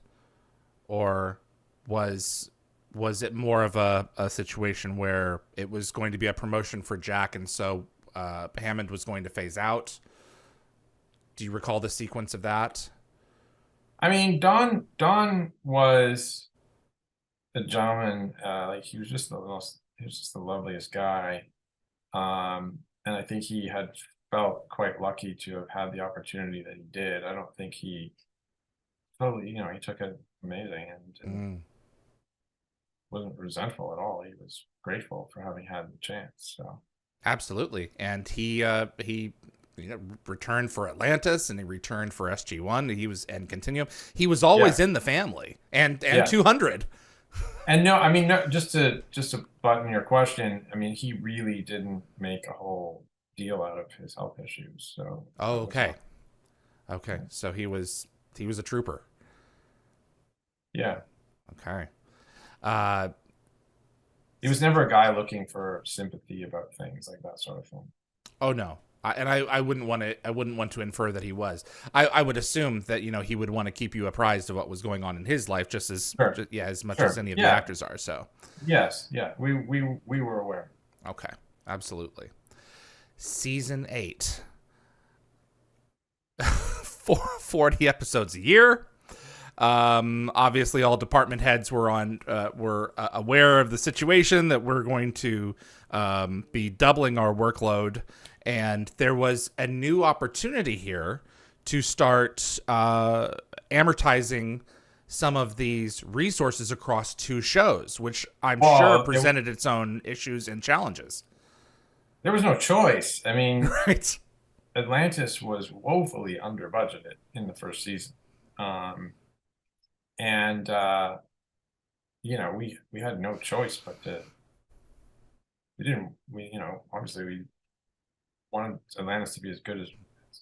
or was it more of a situation where it was going to be a promotion for Jack, and so Hammond was going to phase out? Do you recall the sequence of that? I mean, Don was a gentleman. Like, he was just the loveliest guy. And I think he had felt quite lucky to have had the opportunity that he did. I don't think he totally, he took it amazing and wasn't resentful at all. He was grateful for having had the chance. So absolutely, and he returned for Atlantis, and he returned for SG-1. He was, and Continuum. He was always in the family, and 200. And no, I mean, no, just to button your question, I mean, he really didn't make a whole deal out of his health issues. So okay, so he was a trooper. Yeah. Okay. He was never a guy looking for sympathy about things like that sort of thing. Oh no. I wouldn't want to infer that he was. I would assume that he would want to keep you apprised of what was going on in his life, just as as much as any of the actors are. So yes, we were aware. Okay, absolutely. Season 8, 40 episodes a year. Obviously, all department heads were aware of the situation, that we're going to be doubling our workload. And there was a new opportunity here to start amortizing some of these resources across 2 shows, which I'm sure presented its own issues and challenges. There was no choice. I mean, right. Atlantis was woefully under budgeted in the first season. And we had no choice but obviously we wanted Atlantis to be as good as,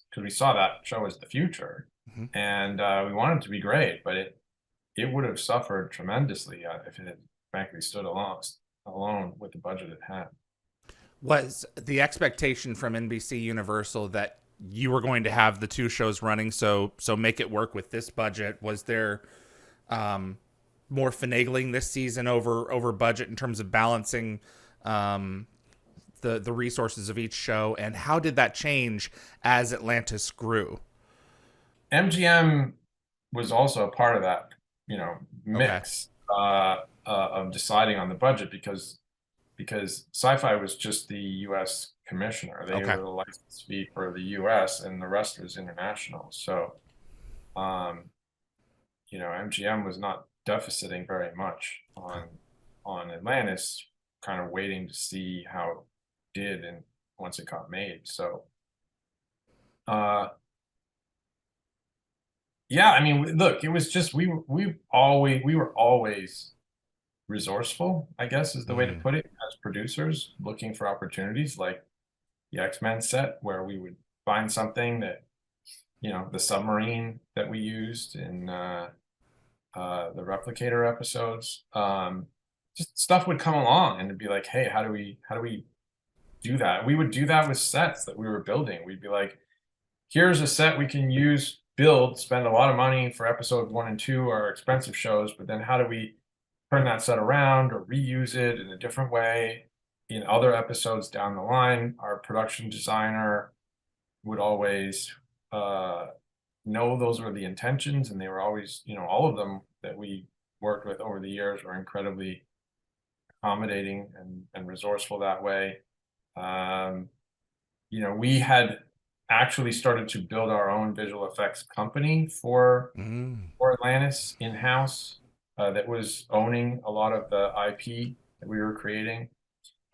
because we saw that show as the future, and we wanted it to be great, but it would have suffered tremendously if it had frankly stood alone with the budget it had. Was the expectation from NBC Universal that you were going to have the 2 shows running, so make it work with this budget? Was there more finagling this season over budget in terms of balancing the resources of each show, and how did that change as Atlantis grew? MGM was also a part of that, mix. of deciding on the budget because Sci-Fi was just the U.S. commissioner. They Okay. were the license fee for the U.S. and the rest was international. So, MGM was not deficiting very much Okay. on Atlantis, kind of waiting to see how it did and once it got made. So, uh, yeah, I mean, look, it was just we were always resourceful, I guess is the way to Mm. put it, as producers looking for opportunities like the X-Men set where we would find something that, the submarine that we used in the Replicator episodes. Just stuff would come along and it'd be like, hey, how do we do that? We would do that with sets that we were building. We'd be like, here's a set we can spend a lot of money for episode 1 and 2, our expensive shows, but then how do we turn that set around or reuse it in a different way in other episodes down the line? Our production designer would always know those were the intentions, and they were always, all of them that we worked with over the years were incredibly accommodating and resourceful that way. We had actually started to build our own visual effects company Mm. for Atlantis in-house that was owning a lot of the IP that we were creating.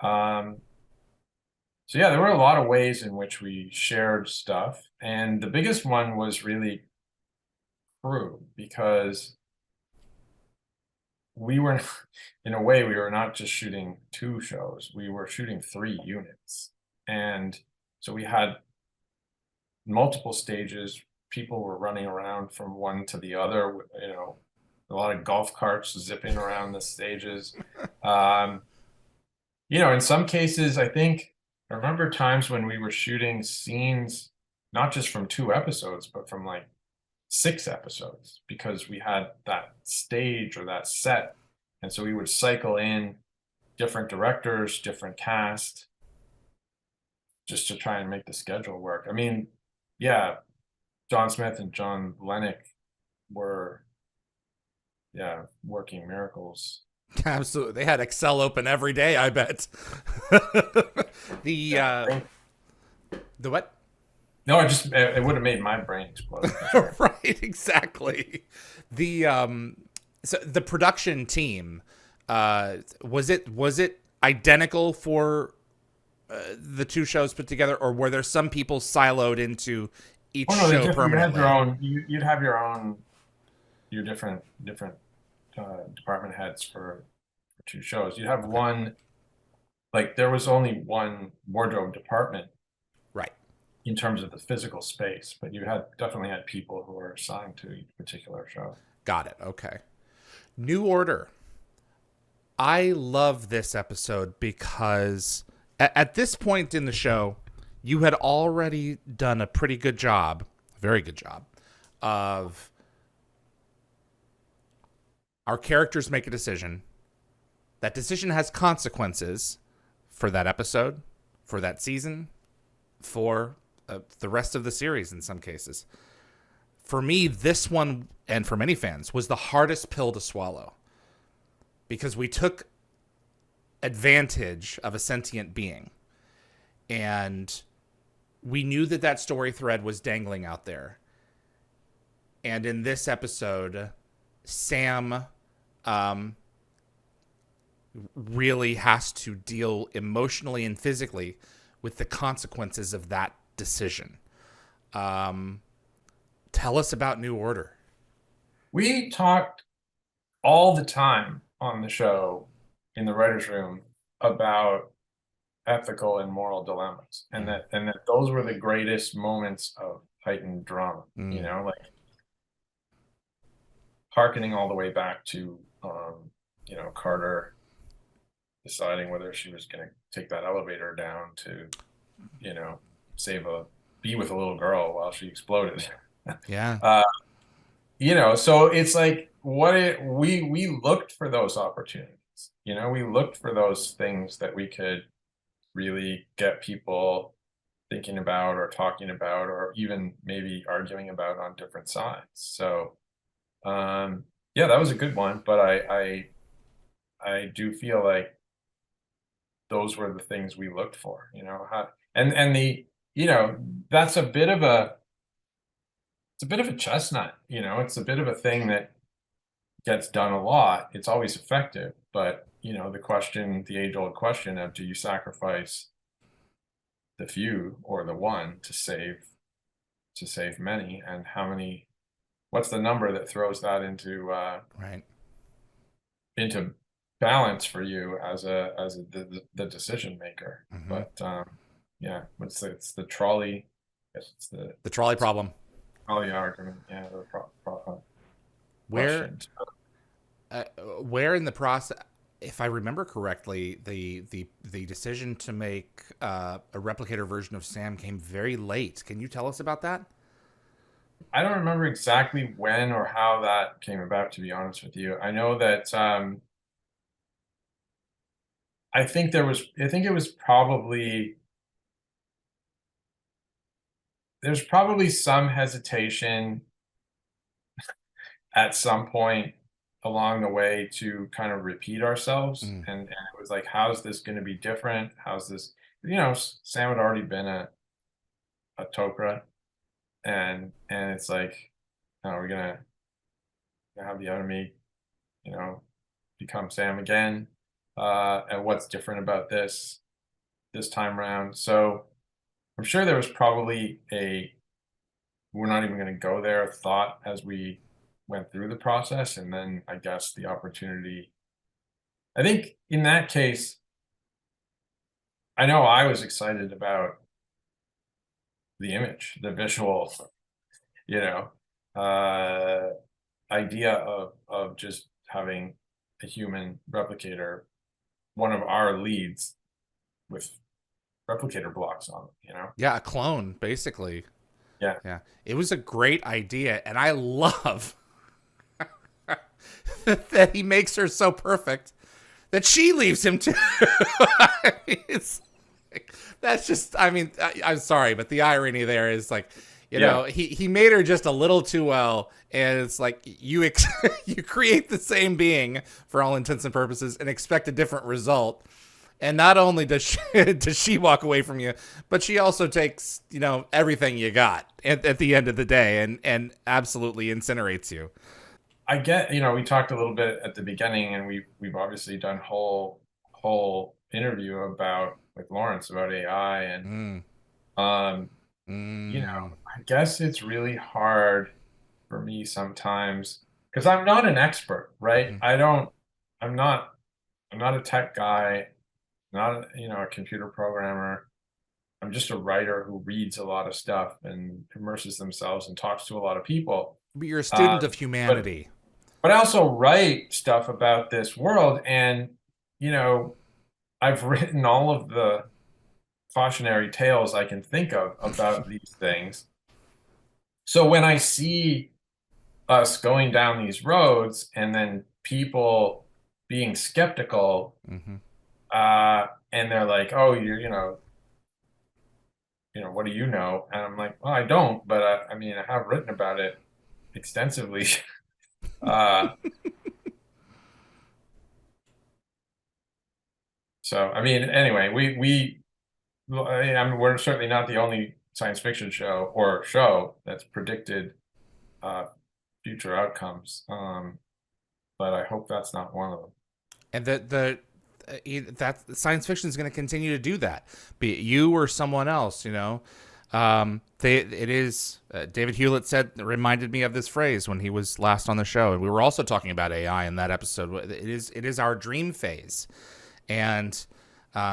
So yeah, there were a lot of ways in which we shared stuff. And the biggest one was really crew, because we were, in a way, we were not just shooting 2 shows, we were shooting 3 units. And so we had multiple stages. People were running around from one to the other, a lot of golf carts zipping around the stages. In some cases, I remember times when we were shooting scenes, not just from 2 episodes, but from like 6 episodes, because we had that stage or that set. And so we would cycle in different directors, different cast, just to try and make the schedule work. I mean, yeah, John Smith and John Lennick were, yeah, working miracles. Absolutely. They had Excel open every day, I bet. the Yeah. the what? No, it would have made my brain explode. For sure. Right, exactly. So the production team, was it identical for the 2 shows put together, or were there some people siloed into each Oh no, show you had permanently? your own. You'd have your different department heads for 2 shows. You'd have Okay. one, like there was only one wardrobe department Right. in terms of the physical space, but you had definitely had people who were assigned to each particular show. Got it. Okay. New Order. I love this episode because at this point in the show, you had already done a pretty good job, a very good job, of our characters make a decision. That decision has consequences for that episode, for that season, for the rest of the series in some cases. For me, this one, and for many fans, was the hardest pill to swallow because we took advantage of a sentient being. And we knew that story thread was dangling out there. And in this episode, Sam really has to deal emotionally and physically with the consequences of that decision. Tell us about New Order. We talked all the time on the show in the writers' room about ethical and moral dilemmas, and Mm. that those were the greatest moments of heightened drama. Mm. Like harkening all the way back to Carter deciding whether she was going to take that elevator down to be with a little girl while she exploded. Yeah. So it's like we looked for those opportunities. We looked for those things that we could really get people thinking about or talking about or even maybe arguing about on different sides. So yeah, that was a good one. But I do feel like those were the things we looked for, and that's a bit of a it's a bit of a chestnut, it's a bit of a thing that gets done a lot. It's always effective, but the age-old question of, do you sacrifice the few or the one to save many, and what's the number that throws that Right. into balance for you as the decision maker. Mm-hmm. But yeah, it's the trolley. I guess The trolley problem. trolley argument. Yeah, the Where question. where in the process, if I remember correctly, the decision to make a replicator version of Sam came very late. Can you tell us about that? I don't remember exactly when or how that came about, to be honest with you. I know that I think it was probably there's probably some hesitation at some point along the way to kind of repeat ourselves. Mm. And it was like, how's this going to be different? How's this, Sam had already been a Tok'ra, and it's like, oh, we're gonna have the enemy, you know, become Sam again. And what's different about this time around? So I'm sure there was probably we're not even going to go there thought as we went through the process, and then I guess the opportunity. I think in that case, I know I was excited about the image, the visual, you know, uh, idea of just having a human replicator, one of our leads with replicator blocks on them. Yeah, a clone, basically. Yeah. Yeah, it was a great idea, and I love that he makes her so perfect that she leaves him too. I mean, it's like, that's just. I mean, I'm sorry, but the irony there is like, he made her just a little too well, and it's like you you create the same being for all intents and purposes and expect a different result. And not only does she walk away from you, but she also takes, everything you got at the end of the day and absolutely incinerates you. I get, we talked a little bit at the beginning, and we've obviously done whole interview about with Lawrence about AI, and Mm. um, Mm. I guess it's really hard for me sometimes because I'm not an expert, right? Mm-hmm. I'm not a tech guy, not a computer programmer. I'm just a writer who reads a lot of stuff and immerses themselves and talks to a lot of people. But you're a Uh, student of but humanity. but I also write stuff about this world, and you know, I've written all of the cautionary tales I can think of about these things. So when I see us going down these roads and then people being skeptical, Mm-hmm. and they're like, "Oh, what do you know?" And I'm like, "Well, I don't, but I mean, I have written about it extensively." uh, so I mean, anyway, I mean, we're certainly not the only science fiction show that's predicted uh, future outcomes. But I hope that's not one of them. And that science fiction is going to continue to do that, be it you or someone else. It is David Hewlett reminded me of this phrase when he was last on the show, and we were also talking about AI in that episode. It is our dream phase, and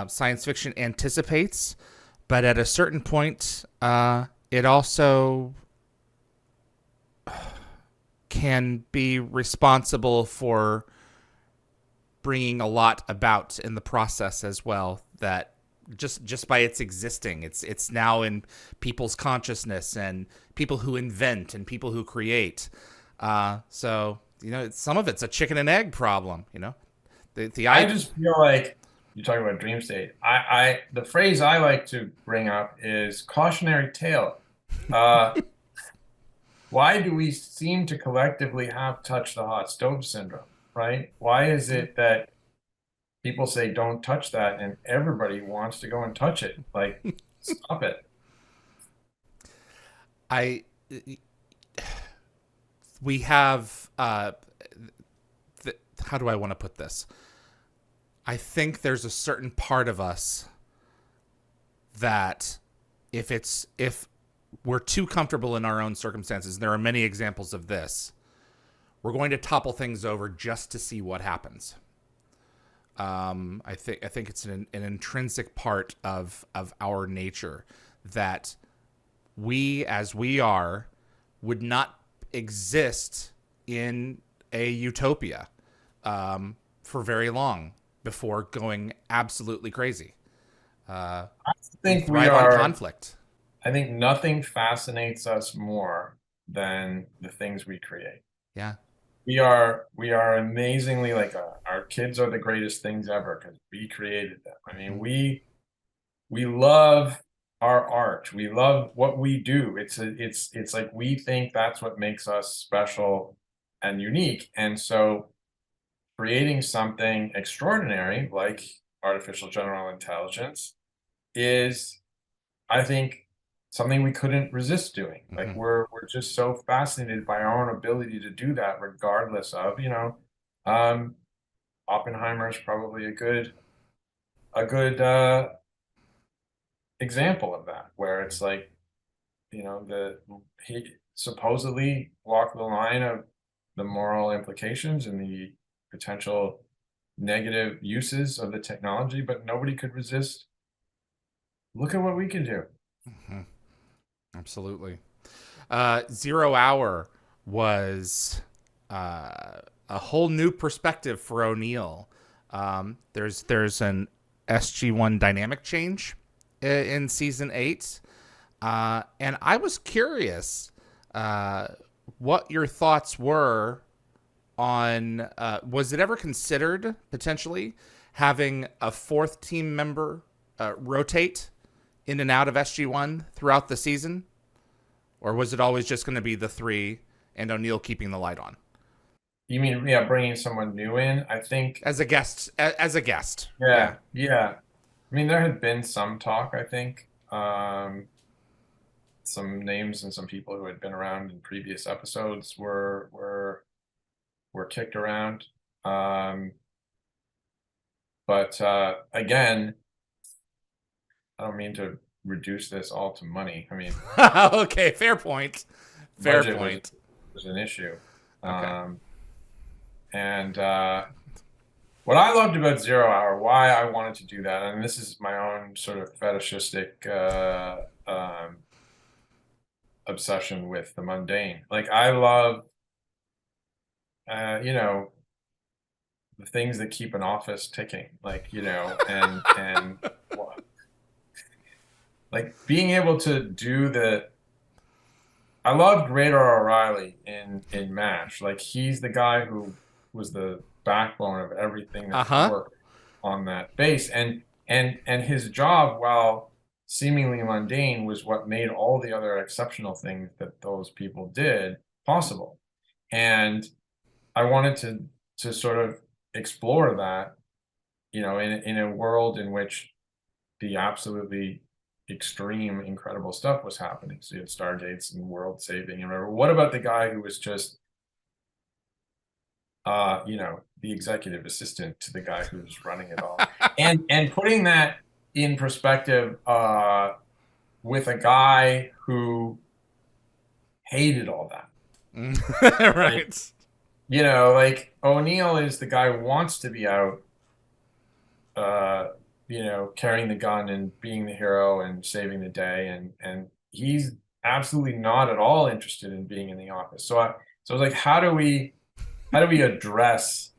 science fiction anticipates, but at a certain point, it also can be responsible for bringing a lot about in the process as well, that just by its existing, it's now in people's consciousness, and people who invent and people who create. So some of it's a chicken and egg problem. I just feel like you're talking about dream state. The phrase I like to bring up is cautionary tale. Why do we seem to collectively have touch the hot stove syndrome, right? Why is it that people say don't touch that, and everybody wants to go and touch it. Like, stop it. I we have how do I want to put this? I think there's a certain part of us that if we're too comfortable in our own circumstances, and there are many examples of this, we're going to topple things over just to see what happens. I think it's an intrinsic part of our nature that we, as we are, would not exist in a utopia for very long before going absolutely crazy. I We think we thrive on are, conflict. I think nothing fascinates us more than the things we create. Yeah. We are amazingly like our kids are the greatest things ever because we created them. I mean, Mm-hmm. we love our art. We love what we do. It's like we think that's what makes us special and unique. And so creating something extraordinary like artificial general intelligence is, I think, something we couldn't resist doing. Like Mm-hmm. we're just so fascinated by our own ability to do that, regardless of, um, Oppenheimer is probably a good example of that, where it's like, he supposedly walked the line of the moral implications and the potential negative uses of the technology, but nobody could resist. Look at what we can do. Mm-hmm. Absolutely. Zero Hour was a whole new perspective for O'Neill. There's an SG1 dynamic change in season 8, and I was curious what your thoughts were on. Was it ever considered potentially having a fourth team member rotate in and out of SG1 throughout the season? Or was it always just going to be the three and O'Neill keeping the light on You mean, yeah, bringing someone new in? I think, as a guest? As a guest, yeah. yeah, yeah. I mean, there had been some talk, I think, some names and some people who had been around in previous episodes were kicked around. Um, but again, I don't mean to reduce this all to money. I mean, Okay, fair point. Fair budget was point. was an issue. Okay. Um, and what I loved about Zero Hour, why I wanted to do that, and this is my own sort of fetishistic obsession with the mundane. Like I love, you know, the things that keep an office ticking. Like, and like being able to do the. I loved Radar O'Reilly in MASH. Like he's the guy who was the backbone of everything Uh that huh. worked on that base, and his job, while seemingly mundane, was what made all the other exceptional things that those people did possible. And I wanted to sort of explore that, in a world in which the absolutely extreme, incredible stuff was happening. So you had Stargates and world saving and whatever. What about the guy who was just, the executive assistant to the guy who was running it all? And putting that in perspective, with a guy who hated all that. Like, Right. like O'Neill is the guy who wants to be out, uh, carrying the gun and being the hero and saving the day, and he's absolutely not at all interested in being in the office. So I was like, how do we address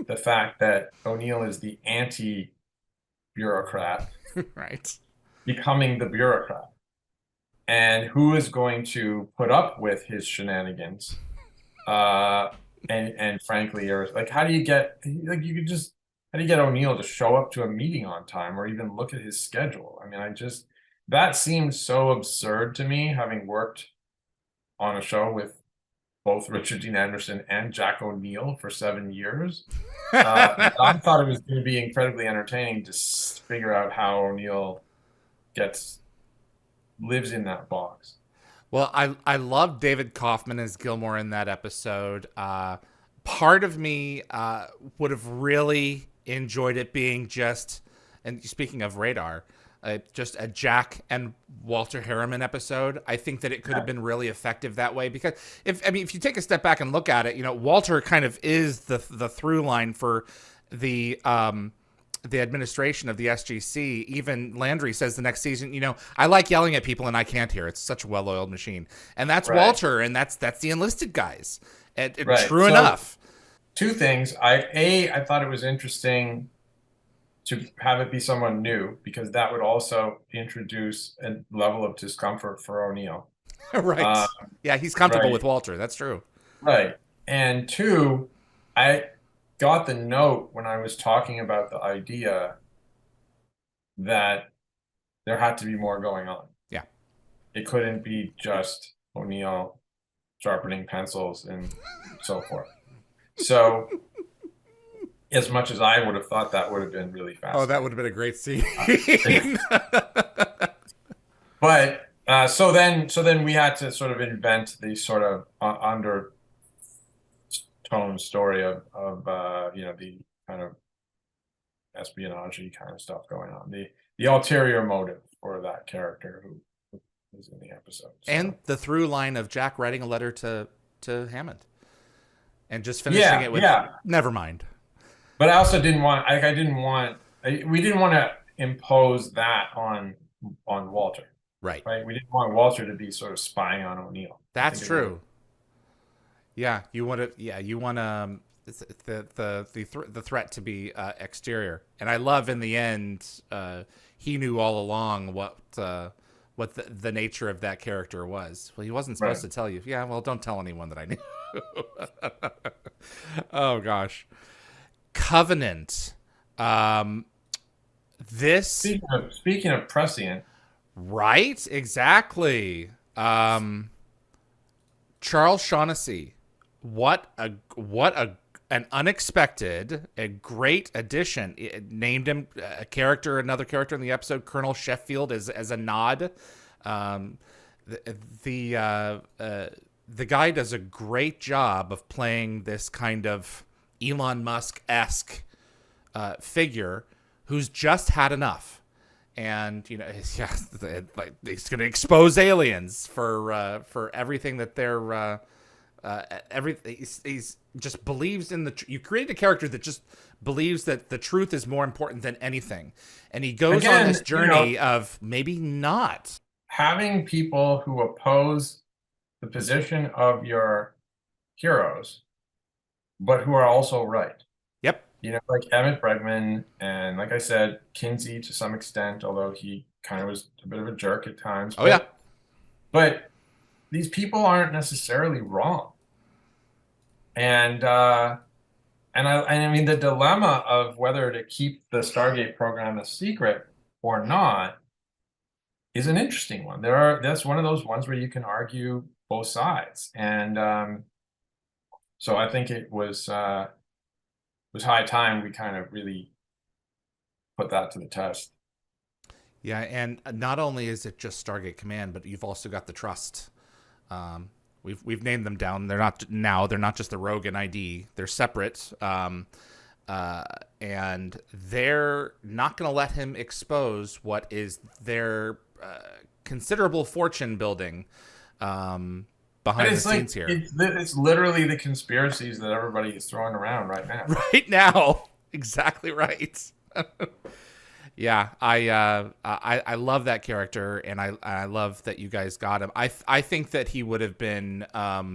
the fact that O'Neill is the anti-bureaucrat Right. becoming the bureaucrat? And who is going to put up with his shenanigans? And frankly, or like, how do you get like you could just how do you get O'Neill to show up to a meeting on time or even look at his schedule? I mean, that seems so absurd to me, having worked on a show with both Richard Dean Anderson and Jack O'Neill for 7 years. I thought it was going to be incredibly entertaining to figure out how O'Neill lives in that box. Well, I love David Kaufman as Gilmore in that episode. Part of me would have really enjoyed it being just, and speaking of Radar, just a Jack and Walter Harriman episode. I think that it could have been really effective that way, because if you take a step back and look at it, Walter kind of is the through line for the administration of the SGC. Even Landry says the next season, I like yelling at people and I can't hear. It's such a well-oiled machine. And that's right. Walter, and that's the enlisted guys. Right. True enough. Two things. I thought it was interesting to have it be someone new, because that would also introduce a level of discomfort for O'Neill. Right. Yeah, he's comfortable with Walter. That's true. Right. And two, I got the note when I was talking about the idea that there had to be more going on. Yeah. It couldn't be just O'Neill sharpening pencils and so forth. So as much as I would have thought that would have been really fast. Oh, that would have been a great scene. But so then we had to sort of invent the sort of undertone story of the kind of espionage kind of stuff going on, the ulterior motive for that character who was in the episode, and the through line of Jack writing a letter to Hammond and just finishing it with never mind. But I also didn't want we didn't want to impose that on Walter. Right. We didn't want Walter to be sort of spying on O'Neill. That's true. Yeah, you want the threat to be exterior. And I love in the end he knew all along what the nature of that character was. Well, he wasn't supposed to tell you. Yeah, well, don't tell anyone that I knew. Oh gosh. Covenant. This speaking of prescient. Right, exactly. Charles Shaughnessy. What an unexpected, a great addition. It named him another character in the episode, Colonel Sheffield, as a nod. The guy does a great job of playing this kind of Elon Musk-esque figure who's just had enough. And he's going to expose aliens for everything that they're he's just believes in you create a character that just believes that the truth is more important than anything, and he goes on this journey of maybe not having people who oppose the position of your heroes, but who are also right. Yep. Like Emmett Bregman, and like I said, Kinsey to some extent, although he kind of was a bit of a jerk at times. But these people aren't necessarily wrong. And I mean, the dilemma of whether to keep the Stargate program a secret or not is an interesting one. That's one of those ones where you can argue both sides. And so I think it was high time we kind of really put that to the test. Yeah, and not only is it just Stargate Command, but you've also got the Trust. We've named them down. They're not just the Rogue and ID. They're separate, and they're not going to let him expose what is their considerable fortune building behind the scenes here. It's literally the conspiracies that everybody is throwing around right now. Right now, exactly right. Yeah, I love that character, and I love that you guys got him. I think that he would have been. I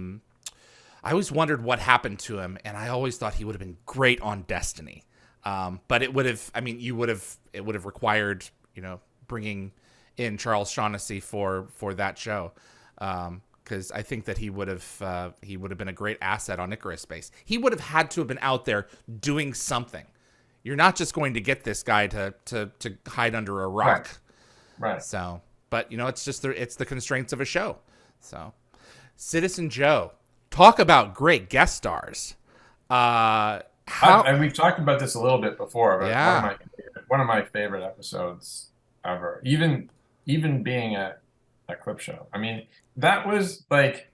always wondered what happened to him, and I always thought he would have been great on Destiny. But it would have. I mean, it would have required bringing in Charles Shaughnessy for that show. Because I think that he would have been a great asset on Icarus Space. He would have had to have been out there doing something. You're not just going to get this guy to hide under a rock. Right. So, but it's just it's the constraints of a show. So, Citizen Joe, talk about great guest stars. How? And we've talked about this a little bit before, but Yeah. one of my favorite episodes ever. Even being a clip show. I mean, that was like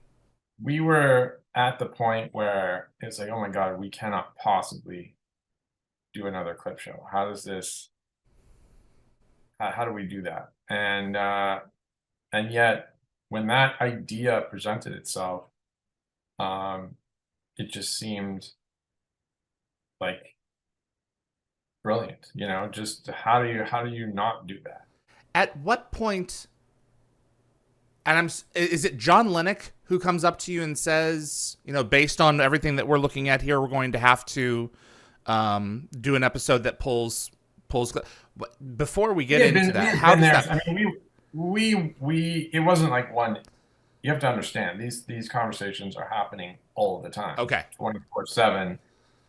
we were at the point where it's like, oh my God, we cannot possibly do another clip show. How does this? How do we do that? And yet, when that idea presented itself, um, it just seemed like brilliant. You know, just how do you not do that? At what point? And is it John Lennox who comes up to you and says, based on everything that we're looking at here, we're going to have to do an episode that pulls. Before we get into that, We had how been does there. that? I mean, we it wasn't like one. You have to understand these conversations are happening all the time. Okay. 24/7.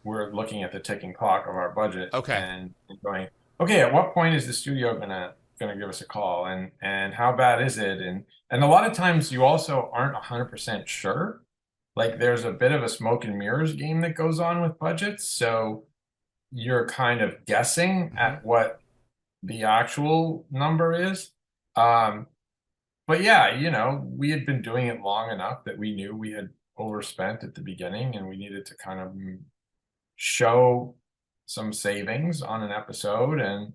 We're looking at the ticking clock of our budget Okay. and going, okay, at what point is the studio gonna give us a call, and how bad is it? And a lot of times you also aren't 100% sure. Like there's a bit of a smoke and mirrors game that goes on with budgets, so you're kind of guessing Mm-hmm. at what the actual number is. Um, but yeah, we had been doing it long enough that we knew we had overspent at the beginning and we needed to kind of show some savings on an episode. And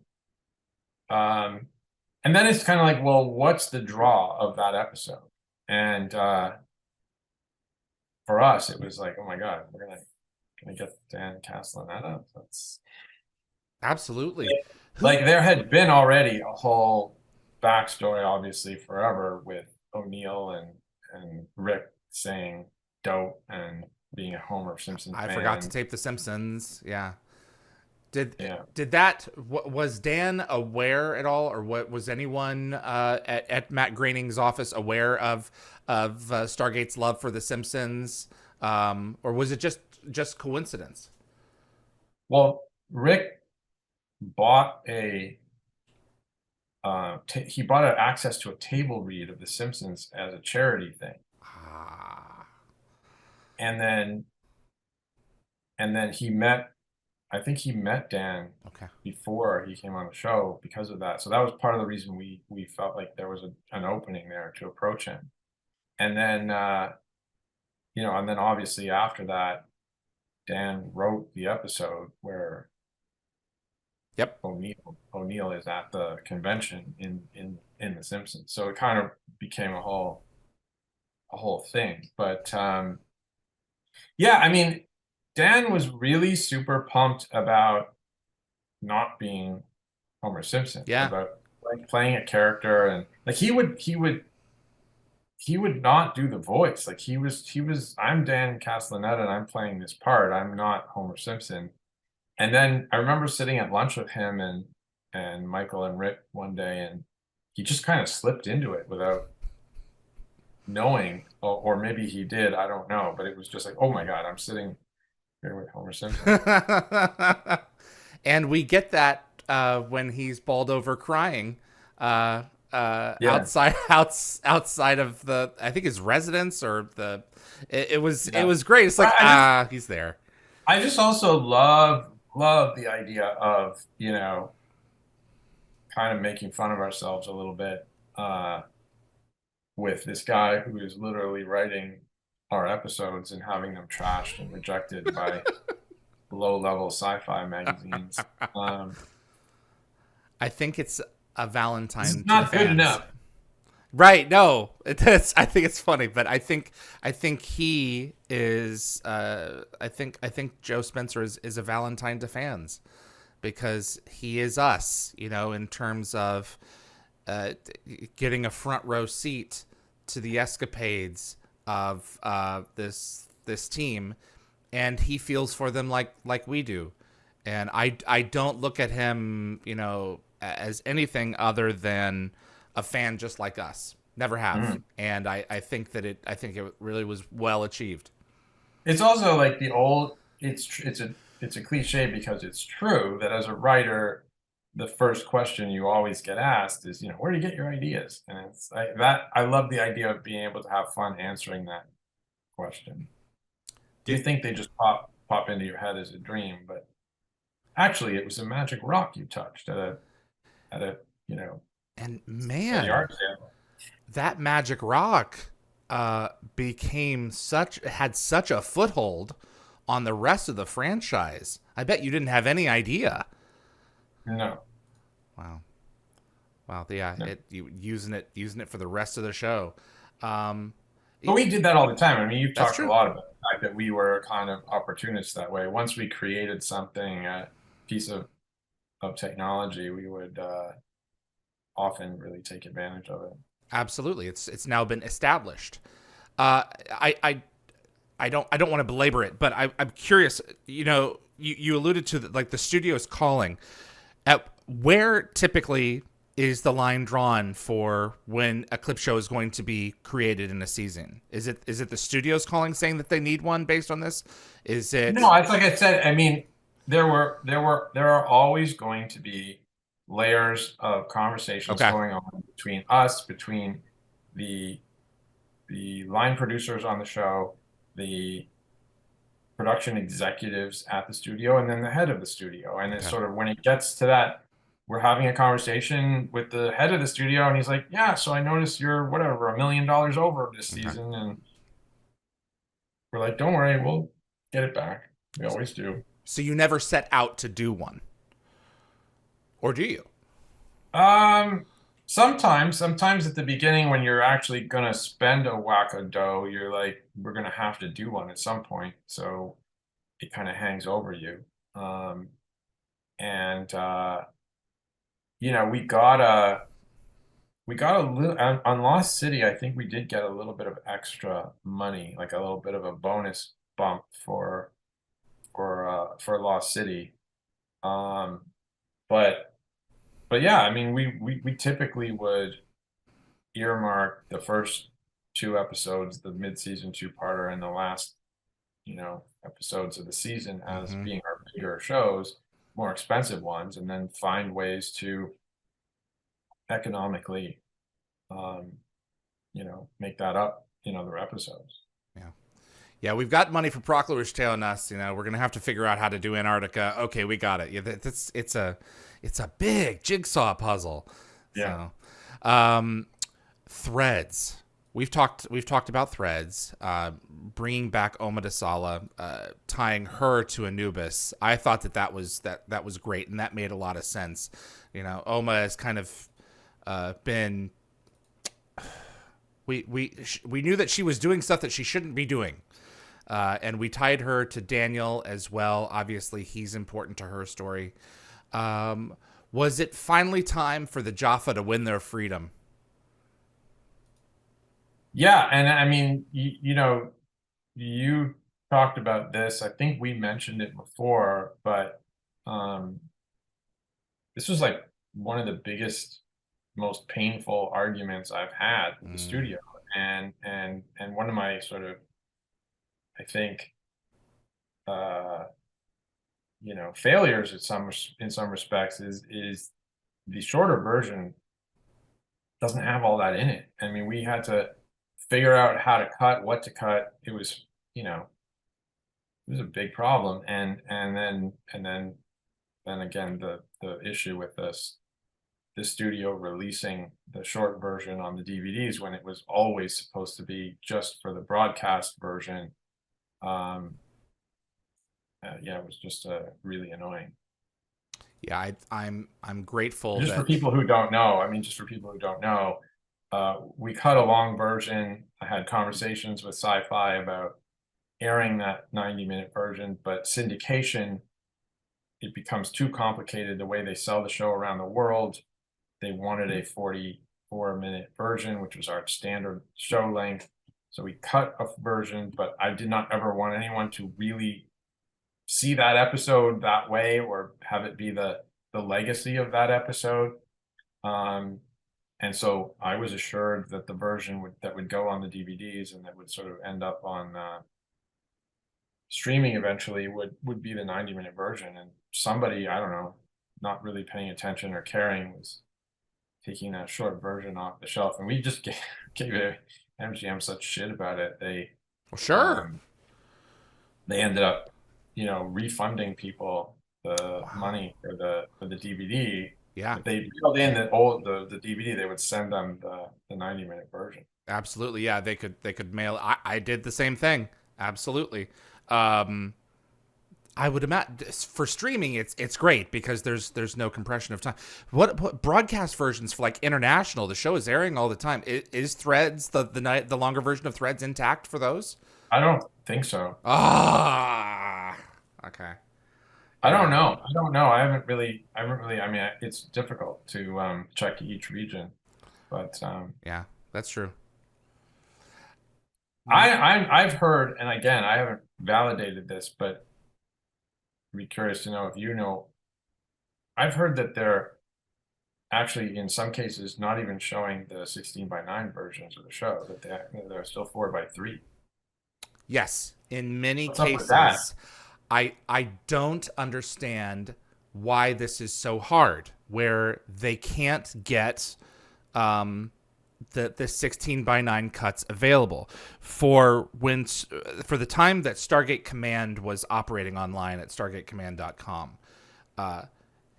then it's kind of like, well, what's the draw of that episode? And for us, it was like, oh my God, we're gonna get Dan Castellaneta. That's Absolutely. like Who? there had been already a whole backstory, obviously, forever with O'Neill and Rick saying dope and being a Homer Simpson I forgot to fan. tape The Simpsons. Yeah. Did Yeah. did that? Was Dan aware at all, or what was anyone at Matt Groening's office aware of Stargate's love for The Simpsons, or was it just coincidence? Well, Rick bought he bought access to a table read of The Simpsons as a charity thing, Ah, and then he met. I think he met Dan okay. before he came on the show because of that. So that was part of the reason we felt like there was an opening there to approach him. And then and then obviously after that, Dan wrote the episode where Yep. O'Neill is at the convention in The Simpsons. So it kind of became a whole thing. But yeah, I mean, Dan was really super pumped about not being Homer Simpson, Yeah. about like playing a character, and like he would not do the voice. Like he was I'm Dan Castellaneta and I'm playing this part. I'm not Homer Simpson. And then I remember sitting at lunch with him and Michael and Rick one day, and he just kind of slipped into it without knowing, or maybe he did, I don't know, but it was just like, oh my God, I'm sitting here with Homer Simpson. And we get that when he's balled over crying Yeah, outside of the, I think, his residence, or it yeah. was great. It's like, he's there. I just also love the idea of, kind of making fun of ourselves a little bit with this guy who is literally writing our episodes and having them trashed and rejected by low-level sci-fi magazines. I think it's a This Valentine is to the not good fans. enough. Right? No, it is. I think it's funny, but I think he is. I think Joe Spencer is a Valentine to fans, because he is us. In terms of getting a front row seat to the escapades of this team, and he feels for them like we do. And I don't look at him, as anything other than a fan just like us. Never have. Mhm. And I think it really was well achieved. It's also like it's a cliche because it's true that as a writer, the first question you always get asked is, where do you get your ideas? And it's like that. I love the idea of being able to have fun answering that question. you Did think they just pop into your head as a dream, but actually it was a magic rock you touched at a you know and a man, yard sale. that magic rock became such had such a foothold on the rest of the franchise. I bet you didn't have any idea. No, Wow. Wow. Yeah. no. Using it for the rest of the show. Um, But we did that all the time. I mean, you've that's talked a true. lot about the fact that we were kind of opportunists that way. Once we created something, a piece of technology, we would often really take advantage of it. Absolutely. It's now been established. Uh, I, I I don't want to belabor it, but I'm curious. You alluded to like the studio's calling. At where typically is the line drawn for when a clip show is going to be created in a season? Is it the studio's calling saying that they need one based on this? Is it No, it's like I said, I mean, there are always going to be layers of conversations okay? going on between us, between the the line producers on the show, the production executives at the studio, and then the head of the studio. And it's Okay. sort of when it gets to that, we're having a conversation with the head of the studio, and he's like, "Yeah, so I noticed you're whatever $1 million over this Okay. season," and we're like, "Don't worry, we'll get it back. We always do." So you never set out to do one, or do you? Um, sometimes at the beginning when you're actually gonna spend a whack of dough, you're like, we're gonna have to do one at some point. So it kind of hangs over you. And we got a little on Lost City, I think we did get a little bit of extra money, like a little bit of a bonus bump for Lost City. Um, but but yeah, I mean we typically would earmark the first two episodes, the mid-season two-parter and the last, episodes of the season as Mm-hmm. being our bigger shows, more expensive ones, and then find ways to economically, um, make that up in other episodes. Yeah. Yeah, we've got money for Proclivers Tale and us. We're gonna have to figure out how to do Antarctica. Okay, we got it. Yeah, it's a big jigsaw puzzle. Yeah. So, um, threads. We've talked about threads. Bringing back Omadasala, tying her to Anubis. I thought that was great, and that made a lot of sense. Oma has kind of been. We knew that she was doing stuff that she shouldn't be doing. And we tied her to Daniel as well. Obviously, he's important to her story. Was it finally time for the Jaffa to win their freedom? Yeah, and I mean, you talked about this. I think we mentioned it before, but um, this was like one of the biggest, most painful arguments I've had with the Mm, studio, and one of my sort of, I think, uh, failures in some respects is the shorter version doesn't have all that in it. I mean, we had to figure out how to cut, what to cut. It was a big problem, and then again the issue with this studio releasing the short version on the DVDs when it was always supposed to be just for the broadcast version. Um, yeah, it was just really annoying. yeah, I'm grateful Just for that. people who don't know, I mean, just for people who don't know, we cut a long version. I had conversations with Sci-Fi about airing that 90-minute version, but syndication, it becomes too complicated the way they sell the show around the world. They wanted a 44-minute version, which was our standard show length. So we cut a version, but I did not ever want anyone to really see that episode that way or have it be the legacy of that episode. Um, and so I was assured that the version that would go on the DVDs and that would sort of end up on streaming eventually would be the 90-minute version. And somebody, I don't know, not really paying attention or caring, was taking that short version off the shelf, and we just gave MGM such shit about it. Well, sure. Um, they ended up, refunding people the Wow. money for the DVD. Yeah, If they mailed in the DVD, they would send them the 90-minute version. absolutely. Yeah, they could mail. I did the same thing. Absolutely. Um, I would imagine for streaming, it's great because there's no compression of time. What broadcast versions for like international? The show is airing all the time. Is Threads the longer version of Threads intact for those? I don't think so. Ah, okay, I don't yeah, know. I don't know. I mean, it's difficult to check each region, but yeah, that's true. I've heard, and again, I haven't validated this, but I'd be curious to know if you know. I've heard that they're actually, in some cases, not even showing the 16:9 versions of the show, that they're still 4:3. Yes, in many What's up with that? cases, I don't understand why this is so hard, where they can't get the 16:9 cuts available for the time that Stargate Command was operating online at stargatecommand.com. Uh,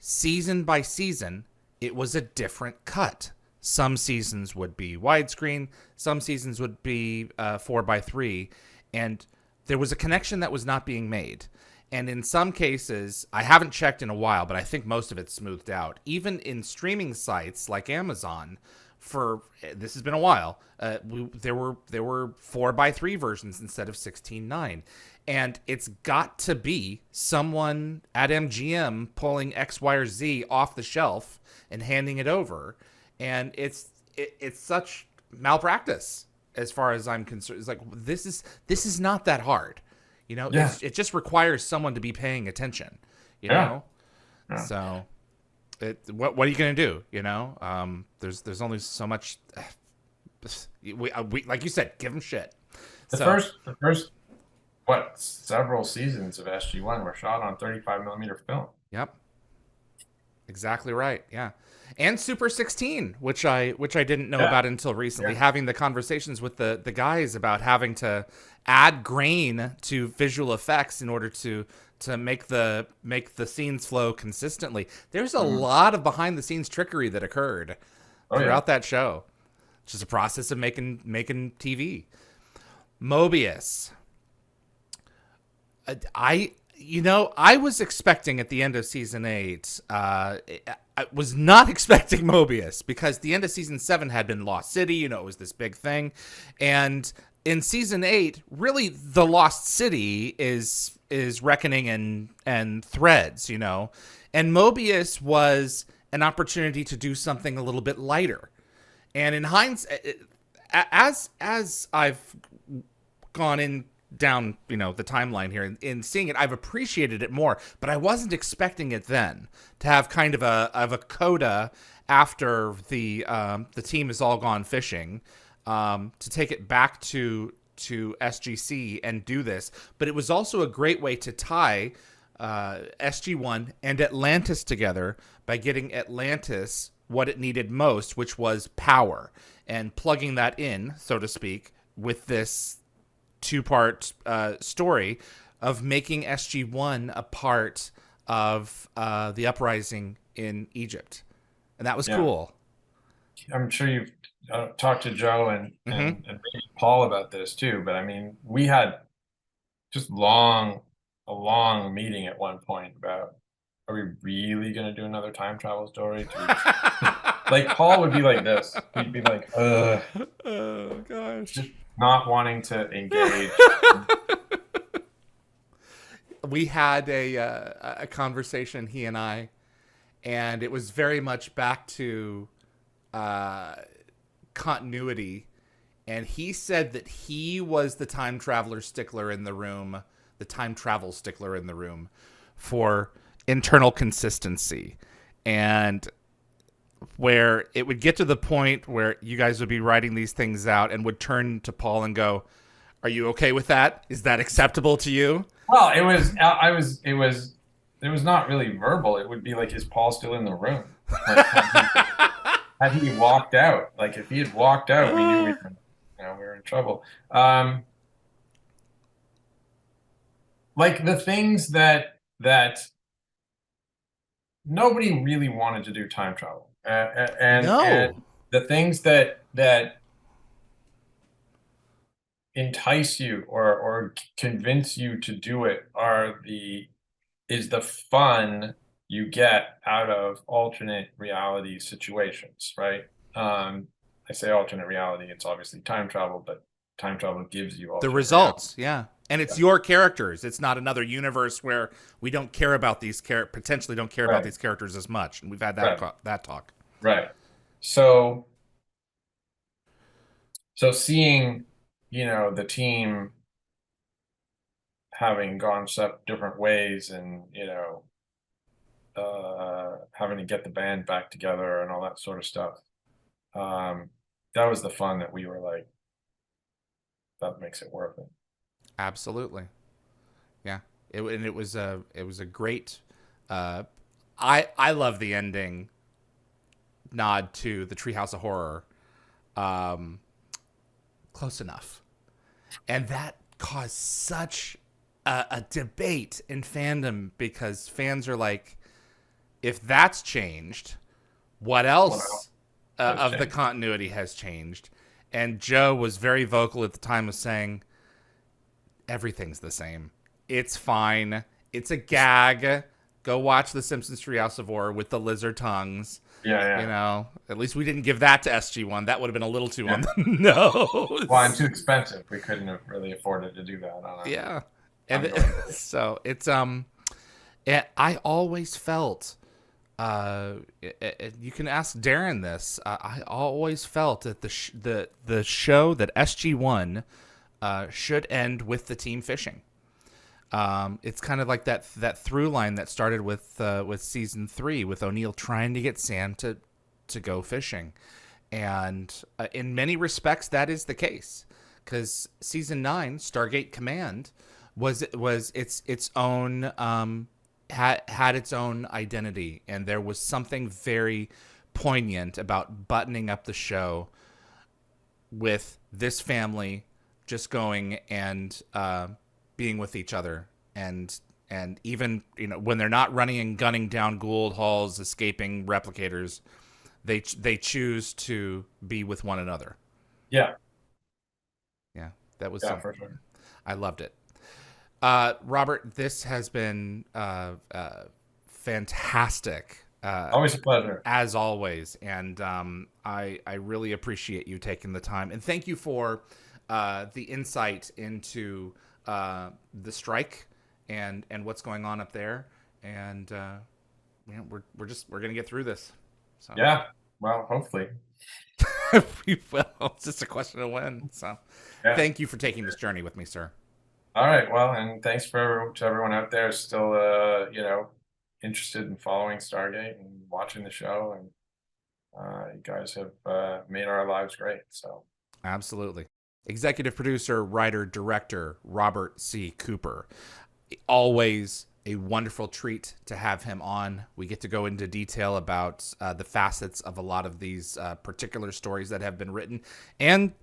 Season by season, it was a different cut. Some seasons would be widescreen, some seasons would be 4:3, and there was a connection that was not being made. And in some cases, I haven't checked in a while, but I think most of it's smoothed out. Even in streaming sites like Amazon, for this has been a while. There were 4:3 versions instead of 16:9, and it's got to be someone at MGM pulling X, Y, or Z off the shelf and handing it over, and it's such malpractice as far as I'm concerned. It's like this is not that hard, Yeah, it just requires someone to be paying attention, you yeah, know. yeah. So what are you gonna do? There's only so much. We like you said, give them shit. So The first, several seasons of SG-1 were shot on 35 millimeter film. yep, exactly right. Yeah, and Super 16, which I didn't know Yeah, about until recently. yeah. Having the conversations with the guys about having to add grain to visual effects in order to make the scenes flow consistently. There's a Mhm. lot of behind the scenes trickery that occurred Oh yeah. throughout that show. It's just a process of making TV. Moebius. I was expecting at the end of season 8. I was not expecting Moebius because the end of season 7 had been Lost City. It was this big thing, and in season 8, really the Lost City is Reckoning and Threads. And Moebius was an opportunity to do something a little bit lighter. And in hindsight, as I've gone in down the timeline here in seeing it, I've appreciated it more, but I wasn't expecting it then to have kind of a coda after the team has all gone fishing, to take it back to SGC and do this. But it was also a great way to tie SG1 and Atlantis together by getting Atlantis what it needed most, which was power, and plugging that in, so to speak, with this two-part story of making SG1 a part of the uprising in Egypt. And that was Yeah. cool. I'm sure you've talked to Joe and, Mm-hmm. and maybe Paul about this too, but I mean, we had just a long meeting at one point about, are we really going to do another time travel story? Like Paul would be like this. He'd be like, Oh, gosh. just not wanting to engage. We had a conversation, he and I, and it was very much back to uh, continuity. And he said that he was the time traveler stickler in the room, the time travel stickler in the room for internal consistency. And where it would get to the point where you guys would be writing these things out and would turn to Paul and go, "Are you okay with that? Is that acceptable to you?" Well, it was not really verbal. It would be like, is Paul still in the room? Like, had he walked out? Like, if he had walked out, we knew Uh, we were in trouble. Um, like the things that nobody really wanted to do time travel, and No. the things that entice you or convince you to do it are the is the fun you get out of alternate reality situations, right? I say alternate reality, it's obviously time travel, but time travel gives you The alternate reality. results, yeah. And it's Yeah. your characters. It's not another universe where we don't care about these potentially don't care about Right, these characters as much. And we've had right, that talk. right. So so seeing, the team having gone different ways and, having to get the band back together and all that sort of stuff. Um, that was the fun that we were like, that makes it worth it. Absolutely. Yeah. And it was a great I love the ending nod to the Treehouse of Horror. Um Close enough. And that caused such a debate in fandom because fans are like, if that's changed, what What else else has of the changed? continuity has changed? And Joe was very vocal at the time of saying, everything's the same. It's fine. It's a gag. Go watch The Simpsons Treehouse of Horror with the lizard tongues. Yeah, You yeah, know, at least we didn't give that to SG1. That would have been a little too on yeah. the Well, and nose. too expensive. We couldn't have really afforded to do that on an Yeah. And ongoing basis. so it's I always felt you can ask Darren this. I always felt that the show that SG1 should end with the team fishing. It's kind of like that through line that started with season 3 with O'Neill trying to get Sam to go fishing, and in many respects that is the case because season 9 Stargate Command was its own had its own identity, and there was something very poignant about buttoning up the show with this family just going and being with each other, and even when they're not running and gunning down Gould halls, escaping replicators, they choose to be with one another. Yeah, Yeah, that was yeah, for sure. I loved it. Robert, this has been fantastic. Always a pleasure. As always, and I really appreciate you taking the time, and thank you for the insight into the strike and what's going on up there, and we're gonna get through this. So Yeah. Well, hopefully. we will. It's just a question of when. So Yeah. thank you for taking this journey with me, sir. All right. Well, and thanks to everyone out there still, interested in following Stargate and watching the show. And you guys have made our lives great. So, Absolutely. Executive producer, writer, director, Robert C. Cooper. Always a wonderful treat to have him on. We get to go into detail about the facets of a lot of these particular stories that have been written and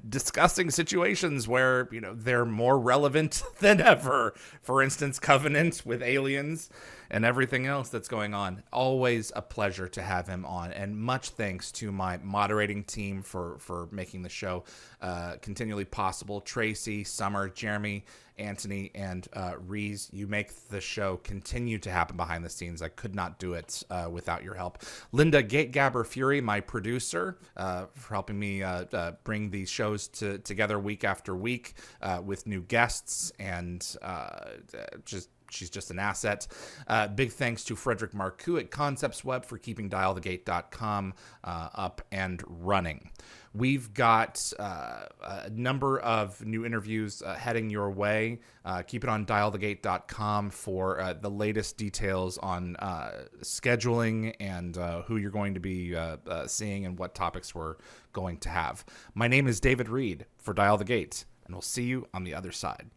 discussing situations where they're more relevant than ever. For instance, Covenant with aliens and everything else that's going on. Always a pleasure to have him on, and much thanks to my moderating team for making the show continually possible. Tracy, Summer, Jeremy, Anthony, and Reese. You make the show continue to happen behind the scenes. I could not do it without your help. Linda Gategabber Fury, my producer, for helping me bring these shows together week after week with new guests, and she's just an asset. Big thanks to Frederick Marcoux at Concepts Web for keeping dialthegate.com up and running. We've got a number of new interviews heading your way. Keep it on dialthegate.com for the latest details on scheduling and who you're going to be seeing and what topics we're going to have. My name is David Reed for Dial the Gate, and we'll see you on the other side.